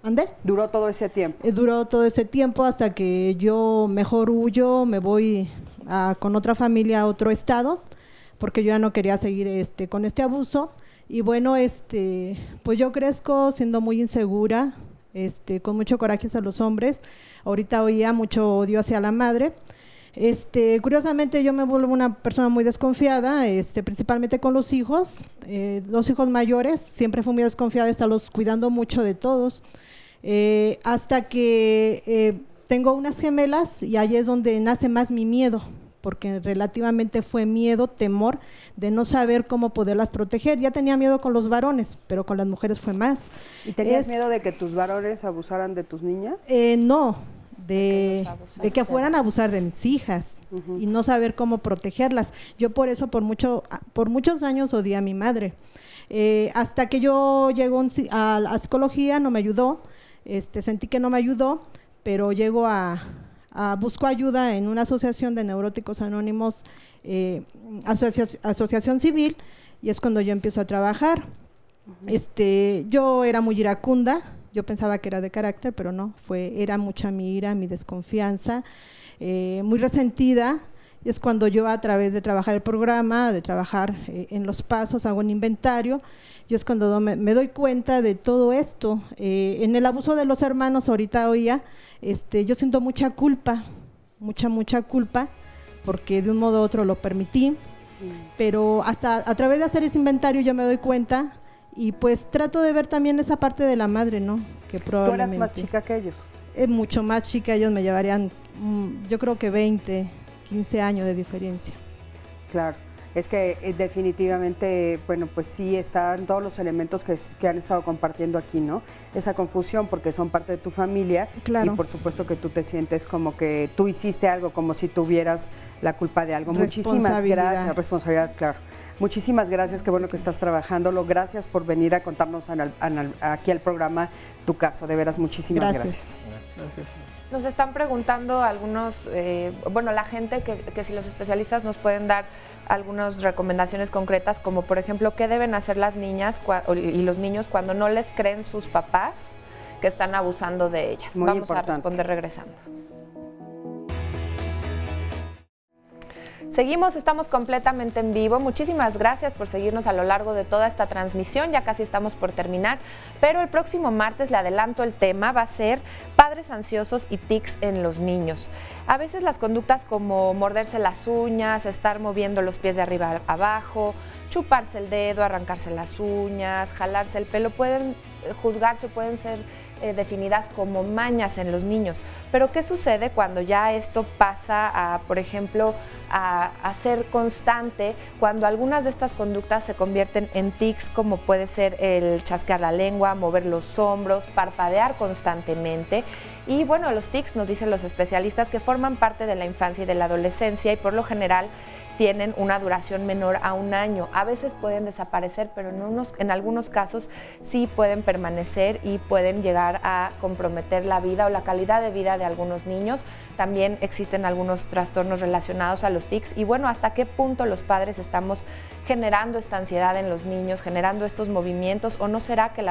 ¿Ande? ¿Duró todo ese tiempo? Duró todo ese tiempo hasta que yo mejor huyo, me voy con otra familia a otro estado, porque yo ya no quería seguir con este abuso. Y bueno, pues yo crezco siendo muy insegura, con mucho coraje hacia los hombres. Ahorita oía mucho odio hacia la madre. Curiosamente yo me vuelvo una persona muy desconfiada, principalmente con los hijos mayores. Siempre fui muy desconfiada de estarlos cuidando mucho de todos. Hasta que tengo unas gemelas y ahí es donde nace más mi miedo, porque relativamente fue miedo, temor de no saber cómo poderlas proteger. Ya tenía miedo con los varones, pero con las mujeres fue más. ¿Y tenías miedo de que tus varones abusaran de tus niñas? No, de que fueran a abusar de mis hijas y no saber cómo protegerlas. Yo por eso por muchos años odié a mi madre. Hasta que yo llego a la psicología, no me ayudó, sentí que no me ayudó, pero llego busco ayuda en una asociación de neuróticos anónimos, asociación civil, y es cuando yo empiezo a trabajar. Yo era muy iracunda, yo pensaba que era de carácter, pero no, era mucha mi ira, mi desconfianza, muy resentida, y es cuando yo, a través de trabajar el programa, de trabajar en los pasos, hago un inventario, y es cuando me doy cuenta de todo esto. En el abuso de los hermanos, ahorita oía, yo siento mucha culpa, mucha culpa, porque de un modo u otro lo permití, pero hasta a través de hacer ese inventario yo me doy cuenta, y pues trato de ver también esa parte de la madre, ¿no? Que probablemente... ¿Tú eras más chica que ellos? Mucho más chica, ellos me llevarían, yo creo que 20, 15 años de diferencia. Claro, es que definitivamente, bueno, pues sí están todos los elementos que han estado compartiendo aquí, ¿no? Esa confusión porque son parte de tu familia, claro. Y por supuesto que tú te sientes como que tú hiciste algo, como si tuvieras la culpa de algo. Muchísimas gracias, responsabilidad, claro. Muchísimas gracias, qué bueno que estás trabajándolo. Gracias por venir a contarnos aquí al programa tu caso. De veras, muchísimas gracias. Nos están preguntando algunos, la gente que si los especialistas nos pueden dar algunas recomendaciones concretas, como por ejemplo, ¿qué deben hacer las niñas y los niños cuando no les creen sus papás que están abusando de ellas? Muy Vamos importante. a responder regresando. Seguimos, estamos completamente en vivo. Muchísimas gracias por seguirnos a lo largo de toda esta transmisión. Ya casi estamos por terminar, pero el próximo martes, le adelanto el tema, va a ser padres ansiosos y tics en los niños. A veces las conductas como morderse las uñas, estar moviendo los pies de arriba a abajo, chuparse el dedo, arrancarse las uñas, jalarse el pelo, pueden juzgarse, pueden ser definidas como mañas en los niños. Pero ¿qué sucede cuando ya esto pasa a, por ejemplo, a ser constante, cuando algunas de estas conductas se convierten en tics, como puede ser el chasquear la lengua, mover los hombros, parpadear constantemente? Y bueno, los tics, nos dicen los especialistas, que forman parte de la infancia y de la adolescencia y por lo general tienen una duración menor a 1 año. A veces pueden desaparecer, pero en algunos casos sí pueden permanecer y pueden llegar a comprometer la vida o la calidad de vida de algunos niños. También existen algunos trastornos relacionados a los tics y bueno, hasta qué punto los padres estamos generando esta ansiedad en los niños, generando estos movimientos, o no será que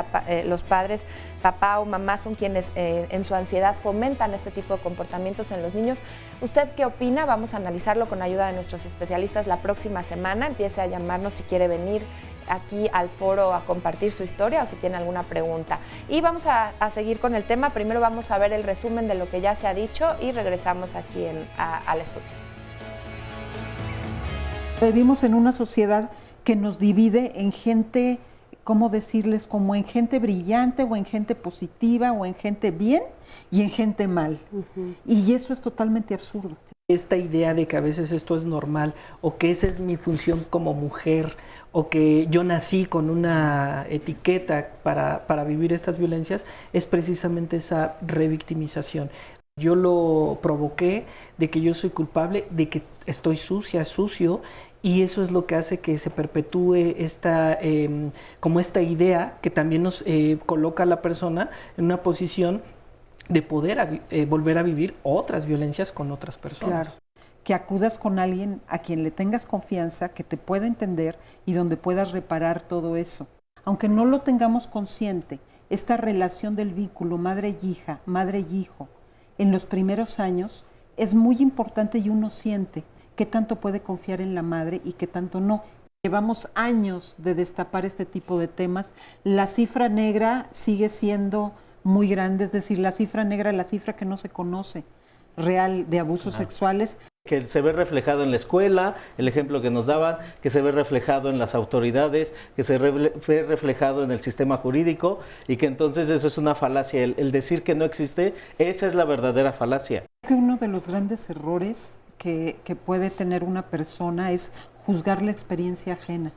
los padres, papá o mamá, son quienes en su ansiedad fomentan este tipo de comportamientos en los niños. ¿Usted qué opina? Vamos a analizarlo con ayuda de nuestros especialistas la próxima semana. Empiece a llamarnos si quiere venir aquí al foro a compartir su historia o si tiene alguna pregunta. Y vamos a seguir con el tema. Primero vamos a ver el resumen de lo que ya se ha dicho y regresamos aquí al estudio. Vivimos en una sociedad que nos divide en gente, ¿cómo decirles? Como en gente brillante o en gente positiva o en gente bien y en gente mal. Y eso es totalmente absurdo. Esta idea de que a veces esto es normal o que esa es mi función como mujer o que yo nací con una etiqueta para vivir estas violencias es precisamente esa revictimización. Yo lo provoqué, de que yo soy culpable, de que estoy sucia, sucio, y eso es lo que hace que se perpetúe como esta idea que también nos coloca a la persona en una posición de poder volver a vivir otras violencias con otras personas. Claro. Que acudas con alguien a quien le tengas confianza, que te pueda entender y donde puedas reparar todo eso. Aunque no lo tengamos consciente, esta relación del vínculo madre y hija, madre y hijo, en los primeros años es muy importante y uno siente qué tanto puede confiar en la madre y qué tanto no. Llevamos años de destapar este tipo de temas. La cifra negra sigue siendo muy grande, es decir, la cifra negra es la cifra que no se conoce real de abusos sexuales. Que se ve reflejado en la escuela, el ejemplo que nos daban, que se ve reflejado en las autoridades, que se ve reflejado en el sistema jurídico y que entonces eso es una falacia. El decir que no existe, esa es la verdadera falacia. Creo que uno de los grandes errores que puede tener una persona es juzgar la experiencia ajena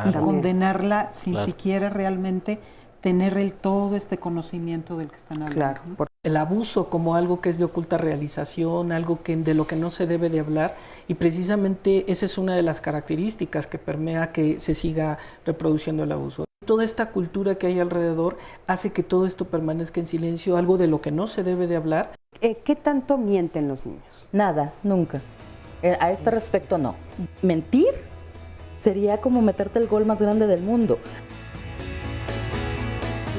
y condenarla sin siquiera realmente tener todo este conocimiento del que están hablando. ¿No? El abuso como algo que es de oculta realización, algo de lo que no se debe de hablar, y precisamente esa es una de las características que permea que se siga reproduciendo el abuso. Toda esta cultura que hay alrededor hace que todo esto permanezca en silencio, algo de lo que no se debe de hablar. ¿Qué tanto mienten los niños? Nada, nunca. A este respecto no. Mentir sería como meterte el gol más grande del mundo.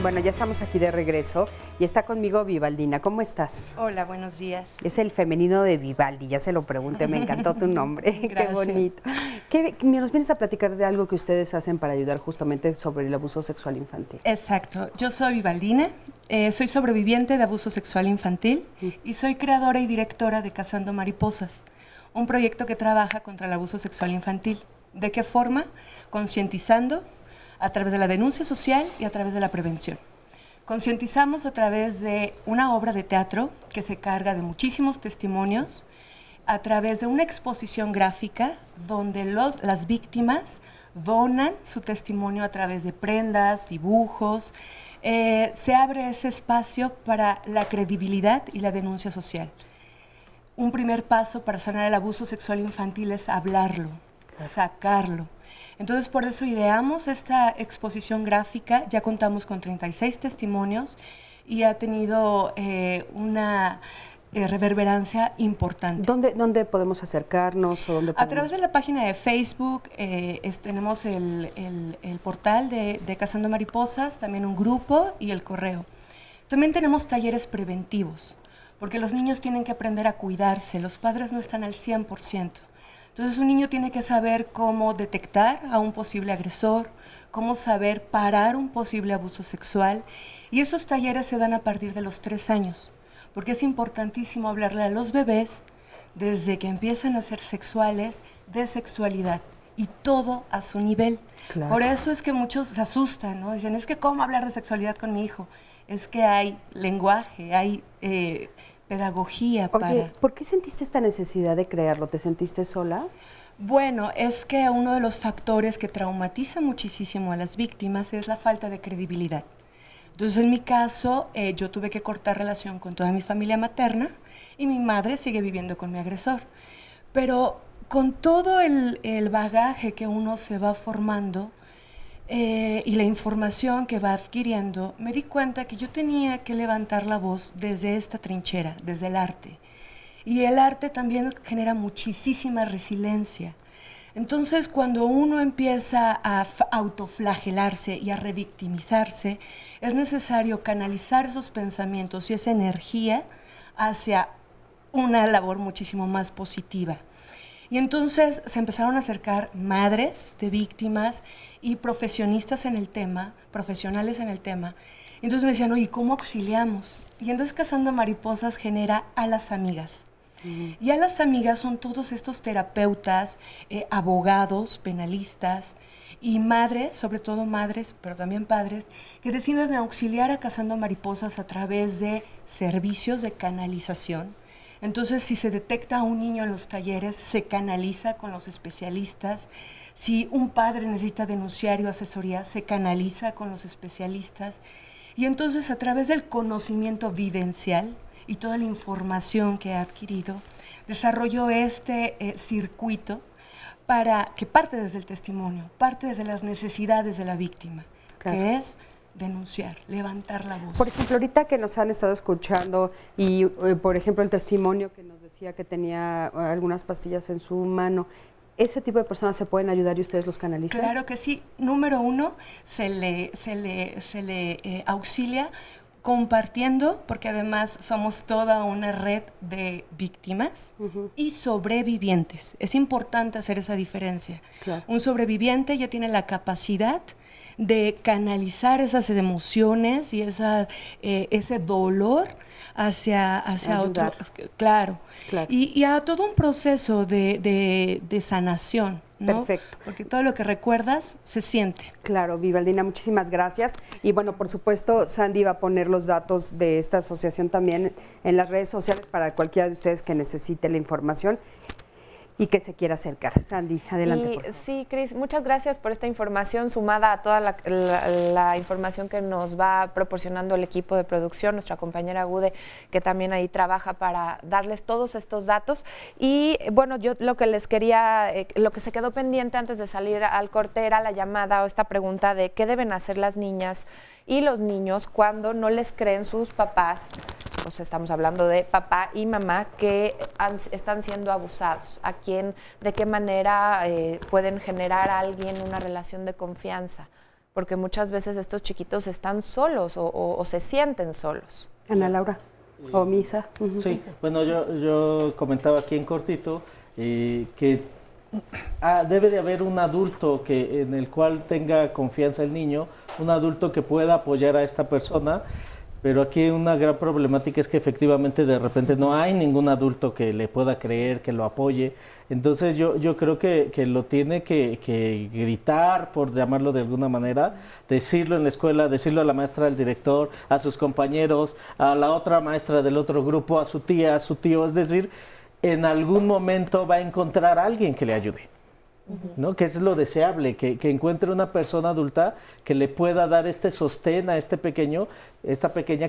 Bueno, ya estamos aquí de regreso y está conmigo Vivaldina. ¿Cómo estás? Hola, buenos días. Es el femenino de Vivaldi, ya se lo pregunté, me encantó tu nombre. Qué bonito. Nos vienes a platicar de algo que ustedes hacen para ayudar justamente sobre el abuso sexual infantil. Exacto. Yo soy Vivaldina, soy sobreviviente de abuso sexual infantil y soy creadora y directora de Cazando Mariposas, un proyecto que trabaja contra el abuso sexual infantil. ¿De qué forma? Concientizando a través de la denuncia social y a través de la prevención. Concientizamos a través de una obra de teatro que se carga de muchísimos testimonios, a través de una exposición gráfica donde las víctimas donan su testimonio a través de prendas, dibujos. Se abre ese espacio para la credibilidad y la denuncia social. Un primer paso para sanar el abuso sexual infantil es hablarlo, sacarlo. Entonces, por eso ideamos esta exposición gráfica. Ya contamos con 36 testimonios y ha tenido una reverberancia importante. ¿Dónde podemos acercarnos? O dónde podemos... A través de la página de Facebook tenemos el portal de Cazando Mariposas, también un grupo y el correo. También tenemos talleres preventivos, porque los niños tienen que aprender a cuidarse. Los padres no están al 100%. Entonces un niño tiene que saber cómo detectar a un posible agresor, cómo saber parar un posible abuso sexual, y esos talleres se dan a partir de los 3 años, porque es importantísimo hablarle a los bebés desde que empiezan a ser sexuales de sexualidad y todo a su nivel. Claro. Por eso es que muchos se asustan, ¿no? Dicen, es que ¿cómo hablar de sexualidad con mi hijo? Es que hay lenguaje, hay pedagogía para... Oye, ¿por qué sentiste esta necesidad de crearlo? ¿Te sentiste sola? Bueno, es que uno de los factores que traumatiza muchísimo a las víctimas es la falta de credibilidad. Entonces, en mi caso, yo tuve que cortar relación con toda mi familia materna y mi madre sigue viviendo con mi agresor. Pero con todo el bagaje que uno se va formando y la información que va adquiriendo, me di cuenta que yo tenía que levantar la voz desde esta trinchera, desde el arte. Y el arte también genera muchísima resiliencia. Entonces, cuando uno empieza a autoflagelarse y a revictimizarse, es necesario canalizar esos pensamientos y esa energía hacia una labor muchísimo más positiva. Y entonces se empezaron a acercar madres de víctimas y profesionistas en el tema, profesionales en el tema. Y entonces me decían, oye, ¿cómo auxiliamos? Y entonces Cazando Mariposas genera a las amigas. Y a las amigas son todos estos terapeutas, abogados, penalistas y madres, sobre todo madres, pero también padres, que deciden auxiliar a Cazando Mariposas a través de servicios de canalización. Entonces, si se detecta a un niño en los talleres, se canaliza con los especialistas. Si un padre necesita denunciar o asesoría, se canaliza con los especialistas. Y entonces, a través del conocimiento vivencial y toda la información que ha adquirido, desarrolló este circuito para que parte desde el testimonio, parte desde las necesidades de la víctima, claro, que es denunciar, levantar la voz. Por ejemplo, ahorita que nos han estado escuchando y, por ejemplo, el testimonio que nos decía que tenía algunas pastillas en su mano, ¿ese tipo de personas se pueden ayudar y ustedes los canalizan? Claro que sí. Número uno, se le auxilia compartiendo, porque además somos toda una red de víctimas y sobrevivientes. Es importante hacer esa diferencia. Claro. Un sobreviviente ya tiene la capacidad de canalizar esas emociones y ese dolor hacia otro. Claro. Y a todo un proceso de sanación, ¿no? Perfecto. Porque todo lo que recuerdas se siente. Claro, Vivaldina, muchísimas gracias. Y bueno, por supuesto, Sandy va a poner los datos de esta asociación también en las redes sociales para cualquiera de ustedes que necesite la información y que se quiera acercar. Sandy, adelante. Por favor. Sí, Cris, muchas gracias por esta información sumada a toda la información que nos va proporcionando el equipo de producción, nuestra compañera Gude, que también ahí trabaja para darles todos estos datos. Y bueno, yo lo que les quería, lo que se quedó pendiente antes de salir al corte era la llamada o esta pregunta de qué deben hacer las niñas y los niños cuando no les creen sus papás. Pues estamos hablando de papá y mamá que están siendo abusados. ¿De qué manera pueden generar a alguien una relación de confianza? Porque muchas veces estos chiquitos están solos o se sienten solos. Ana Laura o Misa. Sí, bueno, yo comentaba aquí en cortito que debe de haber un adulto en el cual tenga confianza el niño, un adulto que pueda apoyar a esta persona. Pero aquí una gran problemática es que efectivamente de repente no hay ningún adulto que le pueda creer, que lo apoye. Entonces yo creo que lo tiene que gritar, por llamarlo de alguna manera, decirlo en la escuela, decirlo a la maestra, al director, a sus compañeros, a la otra maestra del otro grupo, a su tía, a su tío. Es decir, en algún momento va a encontrar a alguien que le ayude, ¿no? Que es lo deseable, que encuentre una persona adulta que le pueda dar este sostén a esta pequeña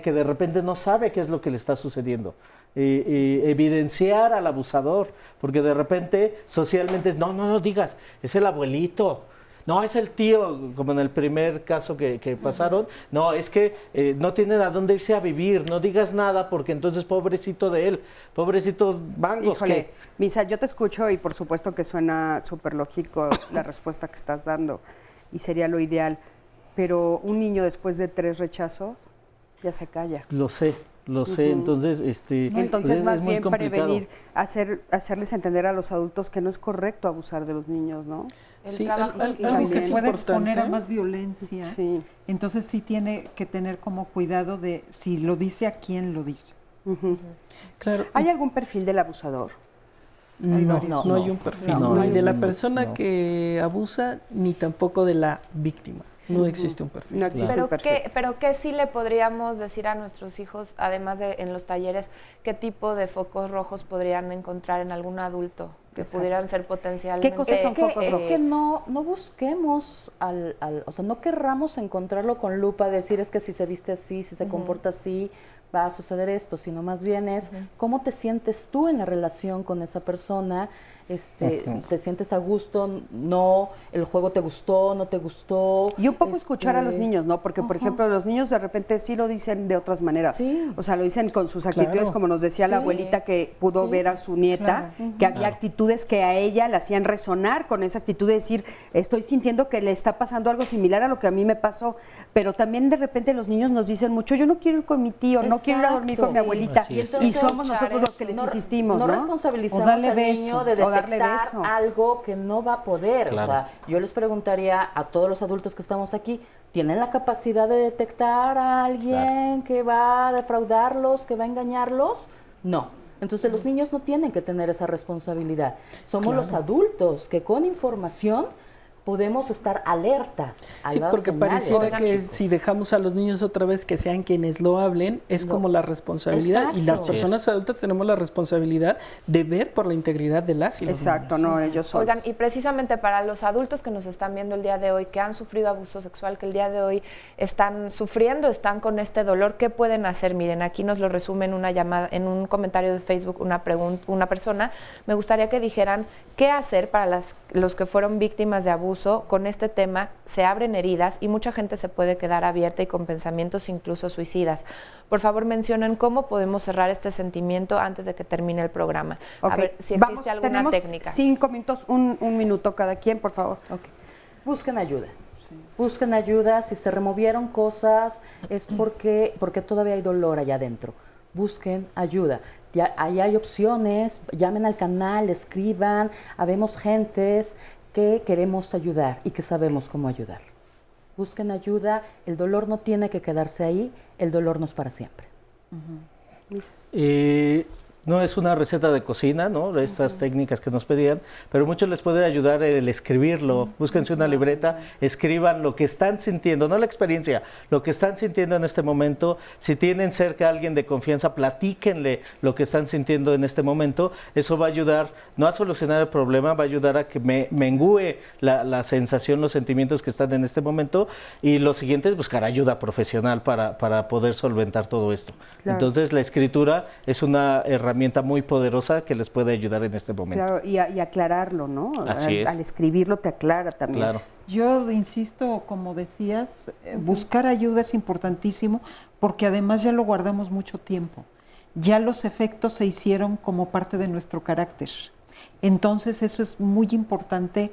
que de repente no sabe qué es lo que le está sucediendo. Evidenciar al abusador, porque de repente socialmente es, no digas, es el abuelito, no, es el tío, como en el primer caso que pasaron, no, es que no tienen a dónde irse a vivir, no digas nada porque entonces pobrecito de él, pobrecitos mangos. Híjole, Misa, yo te escucho y por supuesto que suena súper lógico la respuesta que estás dando y sería lo ideal, pero un niño después de 3 rechazos ya se calla. Lo sé, entonces entonces más bien complicado. Prevenir, hacerles entender a los adultos que no es correcto abusar de los niños, ¿no? Sí, algo que puede exponer a más violencia. Sí. Entonces sí tiene que tener como cuidado de si lo dice, a quién lo dice. Claro. ¿Hay algún perfil del abusador? No hay un perfil, ni de la persona que abusa, ni tampoco de la víctima. No existe un perfil. No existe un perfil. Pero ¿qué sí le podríamos decir a nuestros hijos, además de en los talleres, qué tipo de focos rojos podrían encontrar en algún adulto que pudieran ser potencialmente... ¿Qué cosas son focos rojos? Es que no busquemos o sea, no querramos encontrarlo con lupa, decir es que si se viste así, si se comporta así, va a suceder esto, sino más bien es cómo te sientes tú en la relación con esa persona, te sientes a gusto, no, el juego te gustó, no te gustó. Y un poco escuchar a los niños, ¿no? Porque, por ejemplo, los niños de repente sí lo dicen de otras maneras. Sí. O sea, lo dicen con sus actitudes, como nos decía la abuelita que pudo ver a su nieta, que había actitudes que a ella le hacían resonar con esa actitud de decir, estoy sintiendo que le está pasando algo similar a lo que a mí me pasó. Pero también de repente los niños nos dicen mucho, yo no quiero ir con mi tío, no quiero ir a dormir con mi abuelita. Y somos nosotros los que les insistimos, ¿no? No responsabilizamos al niño de detectar algo que no va a poder. O sea, yo les preguntaría a todos los adultos que estamos aquí, ¿tienen la capacidad de detectar a alguien que va a defraudarlos, que va a engañarlos? No. Entonces los niños no tienen que tener esa responsabilidad. Somos los adultos que con información podemos estar alertas a Sí, las porque señales. pareciera que si dejamos a los niños otra vez que sean quienes lo hablen, es como la responsabilidad. Exacto. Y las personas adultas tenemos la responsabilidad de ver por la integridad de las y los Exacto, niños. no, ellos son. Oigan, y precisamente para los adultos que nos están viendo el día de hoy, que han sufrido abuso sexual, que el día de hoy están sufriendo, están con este dolor, ¿qué pueden hacer? Miren, aquí nos lo resume en una llamada, en un comentario de Facebook, una persona. Me gustaría que dijeran qué hacer para los que fueron víctimas de abuso. Con este tema se abren heridas y mucha gente se puede quedar abierta y con pensamientos incluso suicidas. Por favor, mencionen cómo podemos cerrar este sentimiento antes de que termine el programa. A ver si existe alguna técnica. 5 minutos, un minuto cada quien, por favor. Busquen ayuda. Busquen ayuda. Si se removieron cosas es porque todavía hay dolor allá adentro. Busquen ayuda. Ya, ahí hay opciones. Llamen al canal, escriban. Habemos gentes que queremos ayudar y que sabemos cómo ayudar. Busquen ayuda. El dolor no tiene que quedarse ahí. El dolor no es para siempre. No es una receta de cocina, ¿no? Estas técnicas que nos pedían, pero mucho les puede ayudar el escribirlo. Búsquense una libreta, escriban lo que están sintiendo, no la experiencia, lo que están sintiendo en este momento. Si tienen cerca a alguien de confianza, platíquenle lo que están sintiendo en este momento. Eso va a ayudar, no a solucionar el problema, va a ayudar a que mengüe la sensación, los sentimientos que están en este momento. Y lo siguiente es buscar ayuda profesional para poder solventar todo esto. Claro. Entonces, la escritura es una herramienta muy poderosa que les puede ayudar en este momento. Claro, y aclararlo, ¿no? Así es. Al escribirlo te aclara también. Claro. Yo insisto, como decías, buscar ayuda es importantísimo porque además ya lo guardamos mucho tiempo. Ya los efectos se hicieron como parte de nuestro carácter. Entonces eso es muy importante,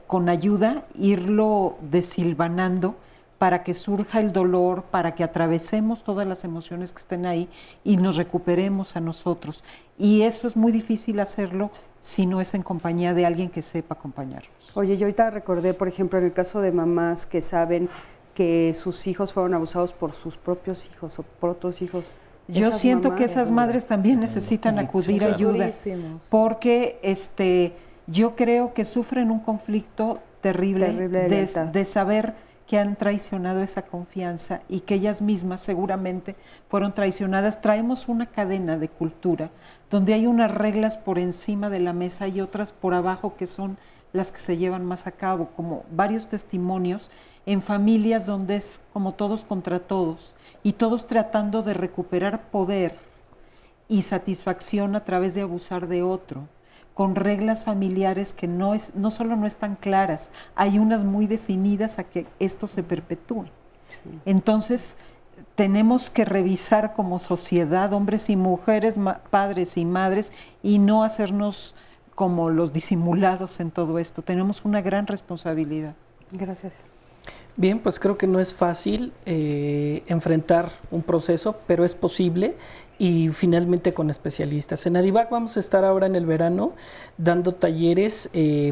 con ayuda, irlo desilvanando para que surja el dolor, para que atravesemos todas las emociones que estén ahí y nos recuperemos a nosotros. Y eso es muy difícil hacerlo si no es en compañía de alguien que sepa acompañarnos. Oye, yo ahorita recordé, por ejemplo, en el caso de mamás que saben que sus hijos fueron abusados por sus propios hijos o por otros hijos. Yo siento que esas madres también necesitan acudir a ayuda, porque yo creo que sufren un conflicto terrible de saber que han traicionado esa confianza y que ellas mismas seguramente fueron traicionadas. Traemos una cadena de cultura donde hay unas reglas por encima de la mesa y otras por abajo que son las que se llevan más a cabo, como varios testimonios en familias donde es como todos contra todos y todos tratando de recuperar poder y satisfacción a través de abusar de otro, con reglas familiares que no solo no están claras, hay unas muy definidas a que esto se perpetúe. Sí. Entonces, tenemos que revisar como sociedad, hombres y mujeres, padres y madres, y no hacernos como los disimulados en todo esto. Tenemos una gran responsabilidad. Gracias. Bien, pues creo que no es fácil enfrentar un proceso, pero es posible y finalmente con especialistas. En Adivac vamos a estar ahora en el verano dando talleres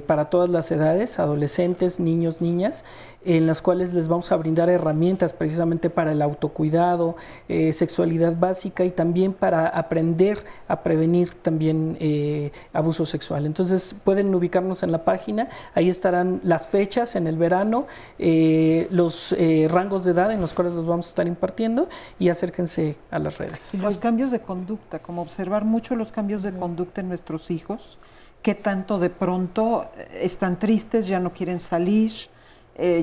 para todas las edades, adolescentes, niños, niñas, en las cuales les vamos a brindar herramientas precisamente para el autocuidado, sexualidad básica y también para aprender a prevenir también abuso sexual. Entonces pueden ubicarnos en la página, ahí estarán las fechas en el verano, los rangos de edad en los cuales los vamos a estar impartiendo y acérquense a las redes. Y los cambios de conducta, como observar mucho los cambios de conducta en nuestros hijos, que tanto de pronto están tristes, ya no quieren salir,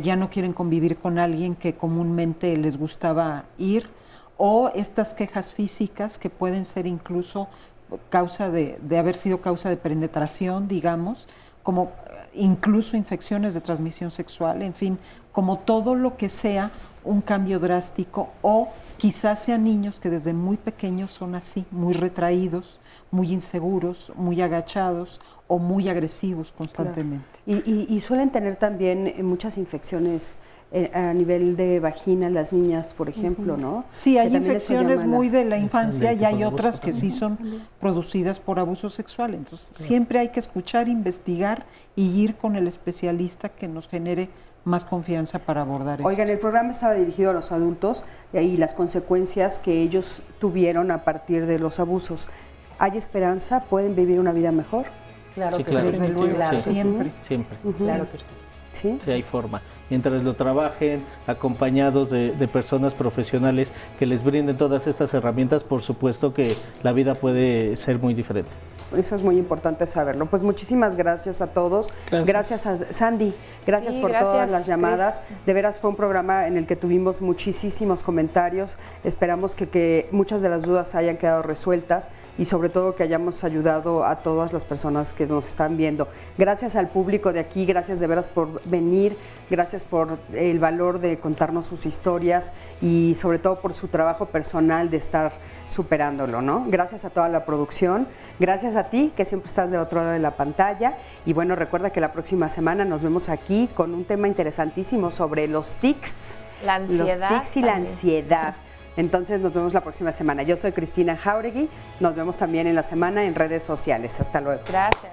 ya no quieren convivir con alguien que comúnmente les gustaba ir, o estas quejas físicas que pueden ser incluso causa de haber sido causa de penetración, digamos, como incluso infecciones de transmisión sexual, en fin, como todo lo que sea un cambio drástico, o quizás sean niños que desde muy pequeños son así, muy retraídos, muy inseguros, muy agachados o muy agresivos constantemente. Claro. Y suelen tener también muchas infecciones a nivel de vagina las niñas, por ejemplo, ¿no? Sí, hay infecciones muy de la infancia y hay otras que sí son producidas por abuso sexual. Entonces, siempre hay que escuchar, investigar y ir con el especialista que nos genere más confianza para abordar eso. Oigan, el programa estaba dirigido a los adultos y las consecuencias que ellos tuvieron a partir de los abusos. ¿Hay esperanza? ¿Pueden vivir una vida mejor? Claro sí, que claro. sí. Desde luego, Claro. siempre. Siempre. Claro que sí. ¿Sí? Sí, hay forma. Mientras lo trabajen, acompañados de personas profesionales que les brinden todas estas herramientas, por supuesto que la vida puede ser muy diferente. Eso es muy importante saberlo. Pues muchísimas gracias a todos. Gracias a Sandy. Gracias por todas las llamadas. De veras fue un programa en el que tuvimos muchísimos comentarios. Esperamos que muchas de las dudas hayan quedado resueltas y sobre todo que hayamos ayudado a todas las personas que nos están viendo. Gracias al público de aquí, gracias de veras por venir, gracias por el valor de contarnos sus historias y sobre todo por su trabajo personal de estar superándolo, ¿no? Gracias a toda la producción, gracias a ti que siempre estás del otro lado de la pantalla y bueno, recuerda que la próxima semana nos vemos aquí con un tema interesantísimo sobre los tics, la ansiedad, los tics y la ansiedad. Entonces nos vemos la próxima semana. Yo soy Cristina Jáuregui, nos vemos también en la semana en redes sociales. Hasta luego. Gracias.